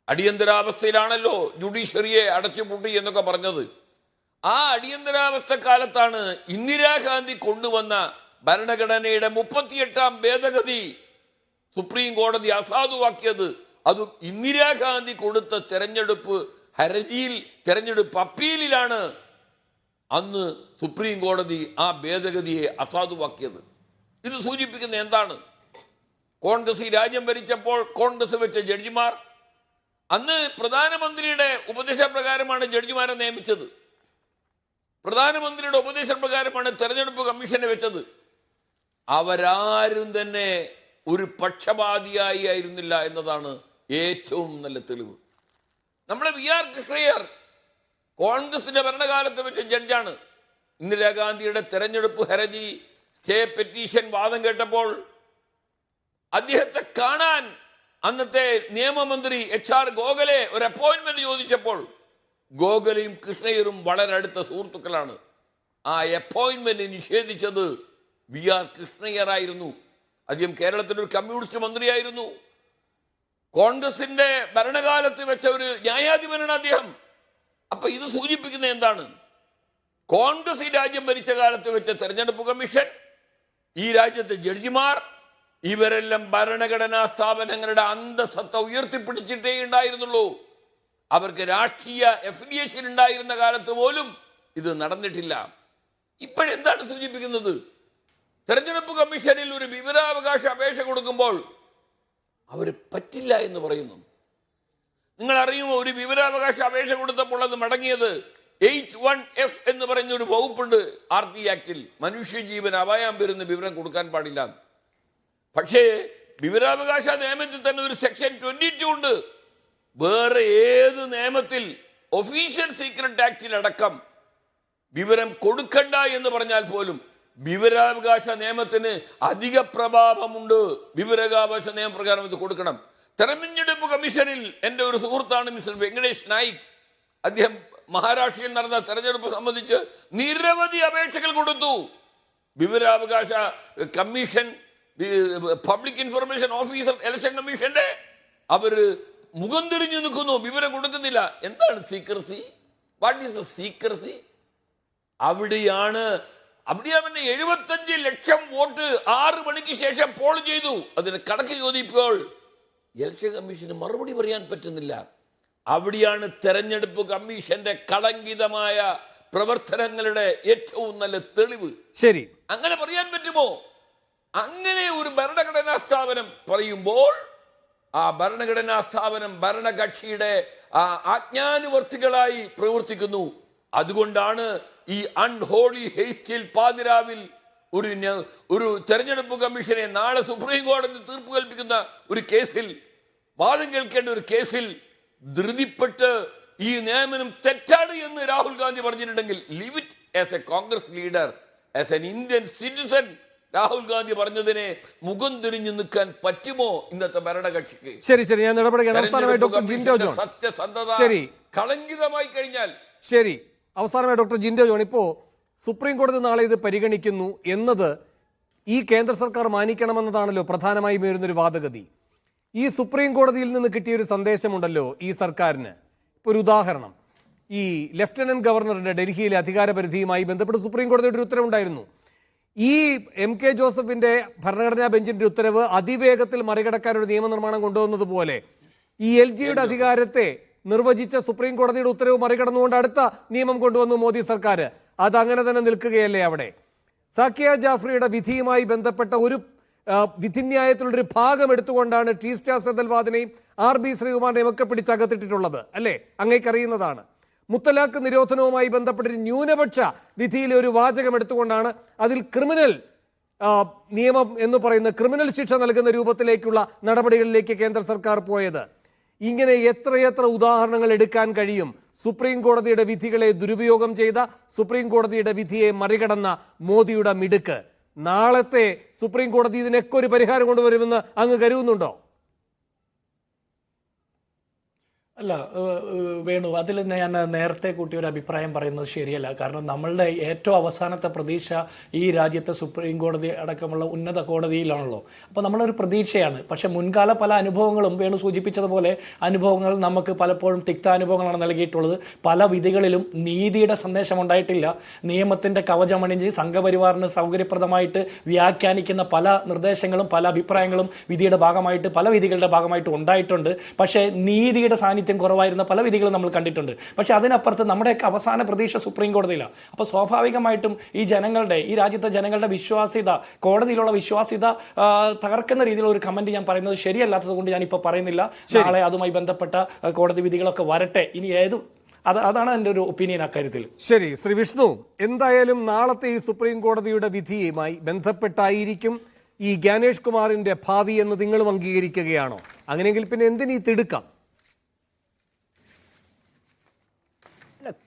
അടിയന്തരാവസ്ഥയിലാണല്ലോ ജുഡീഷ്യറിയെ അടച്ചുപൂട്ടി എന്നൊക്കെ പറഞ്ഞത്. ആ അടിയന്തരാവസ്ഥ കാലത്താണ് ഇന്ദിരാഗാന്ധി കൊണ്ടുവന്ന ഭരണഘടനയുടെ 38ാം ഭേദഗതി സുപ്രീം കോടതി അസാധുവാക്കിയത്. അതും ഇന്ദിരാഗാന്ധി കൊടുത്ത തെരഞ്ഞെടുപ്പ് ഹർജിയിൽ, തെരഞ്ഞെടുപ്പ് അപ്പീലിലാണ് അന്ന് സുപ്രീം കോടതി ആ ഭേദഗതിയെ അസാധുവാക്കിയത്. ഇത് സൂചിപ്പിക്കുന്ന എന്താണ്? കോൺഗ്രസ് ഈ രാജ്യം ഭരിച്ചപ്പോൾ കോൺഗ്രസ് വെച്ച ജഡ്ജിമാർ, അന്ന് പ്രധാനമന്ത്രിയുടെ ഉപദേശപ്രകാരമാണ് ജഡ്ജിമാരെ നിയമിച്ചത്, പ്രധാനമന്ത്രിയുടെ ഉപദേശപ്രകാരമാണ് തെരഞ്ഞെടുപ്പ് കമ്മീഷനെ വെച്ചത്. അവരാരും തന്നെ ഒരു പക്ഷപാതിയായി ആയിരുന്നില്ല എന്നതാണ് ഏറ്റവും നല്ല തെളിവ്. നമ്മളെ VR കൃഷ്ണയ്യർ കോൺഗ്രസിന്റെ ഭരണകാലത്ത് വെച്ച ജഡ്ജാണ്. ഇന്ദിരാഗാന്ധിയുടെ തെരഞ്ഞെടുപ്പ് ഹർജി സ്റ്റേ പെറ്റീഷൻ വാദം കേട്ടപ്പോൾ അദ്ദേഹത്തെ കാണാൻ അന്നത്തെ നിയമമന്ത്രി HR ഗോഖലെ ഒരു അപ്പോയിന്റ്മെന്റ് ചോദിച്ചപ്പോൾ ഗോഖലെയും കൃഷ്ണയ്യരും വളരെ അടുത്ത സുഹൃത്തുക്കളാണ്. ആ അപ്പോയിന്റ്മെന്റ് നിഷേധിച്ചത് VR കൃഷ്ണയ്യറായിരുന്നു. അദ്ദേഹം കേരളത്തിലെ ഒരു കമ്മ്യൂണിസ്റ്റ് മന്ത്രിയായിരുന്നു. കോൺഗ്രസിന്റെ ഭരണകാലത്ത് വെച്ച ഒരു ന്യായാധിപനാണ് അദ്ദേഹം. അപ്പൊ ഇത് സൂചിപ്പിക്കുന്ന എന്താണ്? കോൺഗ്രസ് ഈ രാജ്യം ഭരിച്ച കാലത്ത് വെച്ച തെരഞ്ഞെടുപ്പ് കമ്മീഷൻ, ഈ രാജ്യത്തെ ജഡ്ജിമാർ, ഇവരെല്ലാം ഭരണഘടനാ സ്ഥാപനങ്ങളുടെ അന്തസത്ത ഉയർത്തിപ്പിടിച്ചിട്ടേ ഉണ്ടായിരുന്നുള്ളൂ. അവർക്ക് രാഷ്ട്രീയ എഫിലിയേഷൻ ഉണ്ടായിരുന്ന കാലത്ത് പോലും ഇത് നടന്നിട്ടില്ല. ഇപ്പോഴെന്താണ് സൂചിപ്പിക്കുന്നത്? തെരഞ്ഞെടുപ്പ് കമ്മീഷനിൽ ഒരു വിവരാവകാശ അപേക്ഷ കൊടുക്കുമ്പോൾ അവർ പറ്റില്ല എന്ന് പറയുന്നു. നിങ്ങൾ അറിയുമോ, ഒരു വിവരാവകാശ അപേക്ഷ കൊടുത്തപ്പോൾ അത് മടങ്ങിയത് 81F എന്ന് പറയുന്ന ഒരു വകുപ്പുണ്ട് RT ആക്ടിൽ. മനുഷ്യജീവൻ അപായം വരുന്ന വിവരം കൊടുക്കാൻ പാടില്ല. പക്ഷേ വിവരാവകാശ നിയമത്തിൽ തന്നെ ഒരു സെക്ഷൻ 22 ഉണ്ട്. വേറെ ഏത് നിയമത്തിൽ, ഒഫീഷ്യൽ സീക്രട്ട് ആക്ടിൽ അടക്കം വിവരം കൊടുക്കണ്ട എന്ന് പറഞ്ഞാൽ പോലും വിവരാവകാശ നിയമത്തിന് അധിക പ്രഭാവമുണ്ട്. വിവരാവകാശ നിയമപ്രകാരം ഇത് കൊടുക്കണം. തെരഞ്ഞെടുപ്പ് കമ്മീഷനിൽ എൻ്റെ ഒരു സുഹൃത്താണ് മിസ്റ്റർ വെങ്കടേഷ് നായിക്. അദ്ദേഹം മഹാരാഷ്ട്രയിൽ നടന്ന തെരഞ്ഞെടുപ്പ് സംബന്ധിച്ച് നിരവധി അപേക്ഷകൾ കൊടുത്തു. വിവരാവകാശ commission, public information officer, election കമ്മീഷന്റെ അവര് മുഖം തിരിഞ്ഞു നിൽക്കുന്നു, വിവരം കൊടുക്കുന്നില്ല. എന്താണ് secrecy? What is the secrecy? അവിടെയാണ് 75 ലക്ഷം വോട്ട് 6 മണിക്ക് ശേഷം പോൾ ചെയ്തു. അതിന് കണക്ക് ചോദിപ്പോൾ ഇലക്ഷൻ കമ്മീഷന് മറുപടി പറയാൻ പറ്റുന്നില്ല. അവിടെയാണ് തെരഞ്ഞെടുപ്പ് കമ്മീഷന്റെ കളങ്കിതമായ പ്രവർത്തനങ്ങളുടെ ഏറ്റവും നല്ല തെളിവ്. ശരി, അങ്ങനെ പറയാൻ പറ്റുമോ? അങ്ങനെ ഒരു ഭരണഘടനാ സ്ഥാപനം പറയുമ്പോൾ ആ ഭരണഘടനാ സ്ഥാപനം ഭരണകക്ഷിയുടെ ആജ്ഞാനുവർത്തികളായി പ്രവർത്തിക്കുന്നു. അതുകൊണ്ടാണ് ഈ അൺഹോളി ഹേസ്റ്റിൽ പാതിരാവിൽ ഒരു തെരഞ്ഞെടുപ്പ് കമ്മീഷനെ നാളെ സുപ്രീം കോടതി തീർപ്പ് കൽപ്പിക്കുന്ന ഒരു കേസിൽ, വാദം കേൾക്കേണ്ട ഒരു കേസിൽ ധൃതിപ്പെട്ട് ഈ നിയമനം തെറ്റാണ് എന്ന് രാഹുൽ ഗാന്ധി പറഞ്ഞിട്ടുണ്ടെങ്കിൽ, live it as A Congress leader, as an Indian citizen, Rahul Gandhi പറഞ്ഞതിനെ മുഖം തിരിഞ്ഞു നിൽക്കാൻ പറ്റുമോ ഇന്നത്തെ ഭരണകക്ഷിക്ക്? ശരി, ഞാൻ ഇടപെടുകയാണ്. അവസാനമായി ഡോക്ടർ ജിൻഡോ ജോൺ. സത്യസന്ധത കളങ്കിതമായി കഴിഞ്ഞാൽ ശരി, അവസാനമായി ഡോക്ടർ ജിൻഡോ ജോൺ, ഇപ്പോ സുപ്രീം കോടതി നാളെ ഇത് പരിഗണിക്കുന്നു എന്നത് ഈ കേന്ദ്ര സർക്കാർ മാനിക്കണമെന്നതാണല്ലോ പ്രധാനമായും വരുന്നൊരു വാദഗതി. ഈ സുപ്രീം കോടതിയിൽ നിന്ന് കിട്ടിയൊരു സന്ദേശമുണ്ടല്ലോ ഈ സർക്കാരിന്. ഇപ്പോൾ ഒരു ഉദാഹരണം, ഈ ലഫ്റ്റനന്റ് ഗവർണറുടെ ഡൽഹിയിലെ അധികാരപരിധിയുമായി ബന്ധപ്പെട്ട് സുപ്രീം കോടതിയുടെ ഒരു ഉത്തരവുണ്ടായിരുന്നു. ഈ MK ജോസഫിന്റെ ഭരണഘടനാ ബെഞ്ചിന്റെ ഉത്തരവ് അതിവേഗത്തിൽ മറികടക്കാൻ ഒരു നിയമനിർമ്മാണം കൊണ്ടുവന്നതുപോലെ ഈ LGയുടെ അധികാരത്തെ നിർവചിച്ച സുപ്രീം കോടതിയുടെ ഉത്തരവ് മറികടന്നുകൊണ്ട് അടുത്ത നിയമം കൊണ്ടുവന്നു മോദി സർക്കാർ. അതങ്ങനെ തന്നെ നിൽക്കുകയല്ലേ അവിടെ? സാക്കിയ ജാഫ്രിയുടെ വിധിയുമായി ബന്ധപ്പെട്ട ഒരു വിധിന്യായത്തിലുള്ളൊരു ഭാഗം എടുത്തുകൊണ്ടാണ് ടി സ്റ്റാർ സെതൽവാദിനെയും RB ശ്രീകുമാറിനെയും ഒക്കെ പിടിച്ചകത്തിട്ടിട്ടുള്ളത് അല്ലേ? അങ്ങേക്കറിയുന്നതാണ്. മുത്തലാഖ് നിരോധനവുമായി ബന്ധപ്പെട്ടൊരു ന്യൂനപക്ഷ വിധിയിലെ ഒരു വാചകം എടുത്തുകൊണ്ടാണ് അതിൽ ക്രിമിനൽ നിയമം എന്ന് പറയുന്ന ക്രിമിനൽ ശിക്ഷ നൽകുന്ന രൂപത്തിലേക്കുള്ള നടപടികളിലേക്ക് കേന്ദ്ര സർക്കാർ പോയത്. ഇങ്ങനെ എത്രയെത്ര ഉദാഹരണങ്ങൾ എടുക്കാൻ കഴിയും? സുപ്രീം കോടതിയുടെ വിധികളെ ദുരുപയോഗം ചെയ്ത, സുപ്രീം കോടതിയുടെ വിധിയെ മറികടന്ന മോദിയുടെ മിടുക്ക്. നാളത്തെ സുപ്രീം കോടതി ഇതിനൊക്കെ ഒരു പരിഹാരം കൊണ്ടുവരുമെന്ന് അങ്ങ് കരുതുന്നുണ്ടോ? അല്ല വേണു, അതിൽ ഞാൻ നേരത്തെ കൂട്ടിയ ഒരു അഭിപ്രായം പറയുന്നത് ശരിയല്ല. കാരണം നമ്മളുടെ ഏറ്റവും അവസാനത്തെ പ്രതീക്ഷ ഈ രാജ്യത്തെ സുപ്രീം കോടതി അടക്കമുള്ള ഉന്നത കോടതിയിലാണല്ലോ. അപ്പോൾ നമ്മളൊരു പ്രതീക്ഷയാണ്. പക്ഷെ മുൻകാല പല അനുഭവങ്ങളും വേണു സൂചിപ്പിച്ചതുപോലെ അനുഭവങ്ങൾ നമുക്ക് പലപ്പോഴും തിക്താനുഭവങ്ങളാണ് നൽകിയിട്ടുള്ളത്. പല വിധികളിലും നീതിയുടെ സന്ദേശം ഉണ്ടായിട്ടില്ല. നിയമത്തിൻ്റെ കവചമണിഞ്ഞ് സംഘപരിവാറിന് സൗകര്യപ്രദമായിട്ട് വ്യാഖ്യാനിക്കുന്ന പല നിർദ്ദേശങ്ങളും പല അഭിപ്രായങ്ങളും വിധിയുടെ ഭാഗമായിട്ട് പല വിധികളുടെ ഭാഗമായിട്ട് ഉണ്ടായിട്ടുണ്ട്. പക്ഷേ നീതിയുടെ സാന്നിധ്യം കുറവായിരുന്ന പല വിധികളും നമ്മൾ കണ്ടിട്ടുണ്ട്. പക്ഷെ അതിനപ്പുറത്ത് നമ്മുടെയൊക്കെ അവസാന പ്രതീക്ഷ സുപ്രീം കോടതിയിലാണ്. അപ്പോൾ സ്വാഭാവികമായിട്ടും ഈ രാജ്യത്തെ ജനങ്ങളുടെ വിശ്വാസ്യത, കോടതിയിലുള്ള വിശ്വാസ്യത തകർക്കുന്ന രീതിയിലുള്ള ഒരു കമന്റ് ഞാൻ പറയുന്നത് ശരിയല്ലാത്തത് കൊണ്ട് ഞാനിപ്പോൾ പറയുന്നില്ല. നാളെ അതുമായി ബന്ധപ്പെട്ട കോടതി വിധികളൊക്കെ വരട്ടെ. ഇനി അതാണ് എൻ്റെ ഒരു ഒപ്പീനിയൻ അക്കാര്യത്തിൽ. ശരി, ശ്രീ വിഷ്ണു, എന്തായാലും നാളത്തെ ഈ സുപ്രീം കോടതിയുടെ വിധിയുമായി ബന്ധപ്പെട്ടായിരിക്കും ഈ ജ്ഞാനേഷ് കുമാറിന്റെ ഭാവി എന്ന് നിങ്ങളും അംഗീകരിക്കുകയാണോ? അങ്ങനെയെങ്കിൽ പിന്നെ എന്തിനീ തിടുക്കം?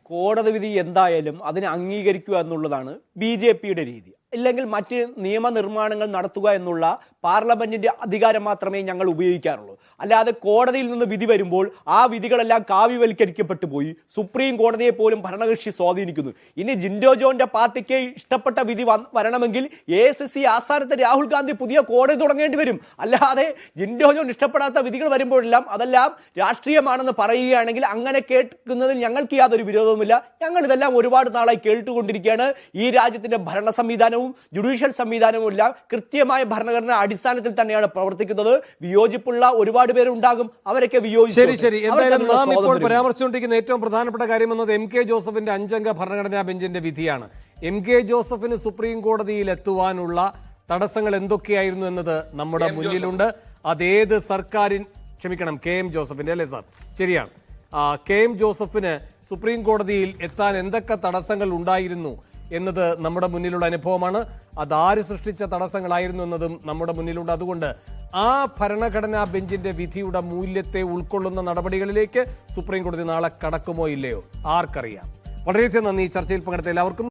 കോടതി വിധി എന്തായാലും അതിനെ അംഗീകരിക്കുക എന്നുള്ളതാണ് BJPയുടെ രീതി. ഇല്ലെങ്കിൽ മറ്റ് നിയമനിർമ്മാണങ്ങൾ നടത്തുക എന്നുള്ള പാർലമെന്റിന്റെ അധികാരം മാത്രമേ ഞങ്ങൾ ഉപയോഗിക്കാറുള്ളൂ. അല്ലാതെ കോടതിയിൽ നിന്ന് വിധി വരുമ്പോൾ ആ വിധികളെല്ലാം കാവ്യവൽക്കരിക്കപ്പെട്ടു പോയി സുപ്രീം കോടതിയെ പോലും ഭരണകക്ഷി സ്വാധീനിക്കുന്നു. ഇനി ജിൻഡോ ജോന്റെ പാർട്ടിക്ക് ഇഷ്ടപ്പെട്ട വിധി വരണമെങ്കിൽ AICC ആസ്ഥാനത്ത് രാഹുൽ ഗാന്ധി പുതിയ കോടതി തുടങ്ങേണ്ടി വരും. അല്ലാതെ ജിൻഡോ ജോൺ ഇഷ്ടപ്പെടാത്ത വിധികൾ വരുമ്പോഴെല്ലാം അതെല്ലാം രാഷ്ട്രീയമാണെന്ന് പറയുകയാണെങ്കിൽ അങ്ങനെ കേൾക്കുന്നതിൽ ഞങ്ങൾക്ക് യാതൊരു വിരോധവുമില്ല. ഞങ്ങൾ ഇതെല്ലാം ഒരുപാട് നാളായി കേട്ടുകൊണ്ടിരിക്കുകയാണ്. ഈ രാജ്യത്തിന്റെ ഭരണ സംവിധാനവും ജുഡീഷ്യൽ സംവിധാനവും എല്ലാം കൃത്യമായ ഭരണഘടന അടിസ്ഥാനത്തിൽ തന്നെയാണ് പ്രവർത്തിക്കുന്നത്. വിയോജിപ്പുള്ള ഒരുപാട് പേരുണ്ടാകും, അവരൊക്കെ വിയോജിച്ചു. ശരി, എന്തായാലും നാം ഇപ്പോൾ പരാമർശിച്ചുകൊണ്ടിരിക്കുന്ന ഏറ്റവും പ്രധാനപ്പെട്ട കാര്യം എന്നത് MK ജോസഫിന്റെ 5-അംഗ ഭരണഘടനാ ബെഞ്ചിന്റെ വിധിയാണ്. MK ജോസഫിന് സുപ്രീം കോടതിയിൽ എത്തുവാനുള്ള തടസ്സങ്ങൾ എന്തൊക്കെയായിരുന്നു എന്നത് നമ്മുടെ മുന്നിലുണ്ട്. അതേത് KM ജോസഫിന്റെ അല്ലേ സാർ? ശരിയാണ്. KM ജോസഫിന് സുപ്രീം കോടതിയിൽ എത്താൻ എന്തൊക്കെ തടസ്സങ്ങൾ ഉണ്ടായിരുന്നു എന്നത് നമ്മുടെ മുന്നിലുള്ള അനുഭവമാണ്. അതാര് സൃഷ്ടിച്ച തടസ്സങ്ങളായിരുന്നു എന്നതും നമ്മുടെ മുന്നിലുണ്ട്. അതുകൊണ്ട് ആ ഭരണഘടനാ ബെഞ്ചിന്റെ വിധിയുടെ മൂല്യത്തെ ഉൾക്കൊള്ളുന്ന നടപടികളിലേക്ക് സുപ്രീം കോടതി നാളെ കടക്കുമോ ഇല്ലയോ ആർക്കറിയാം. വളരെയധികം നന്ദി. ചർച്ചയിൽ പങ്കെടുത്ത എല്ലാവർക്കും.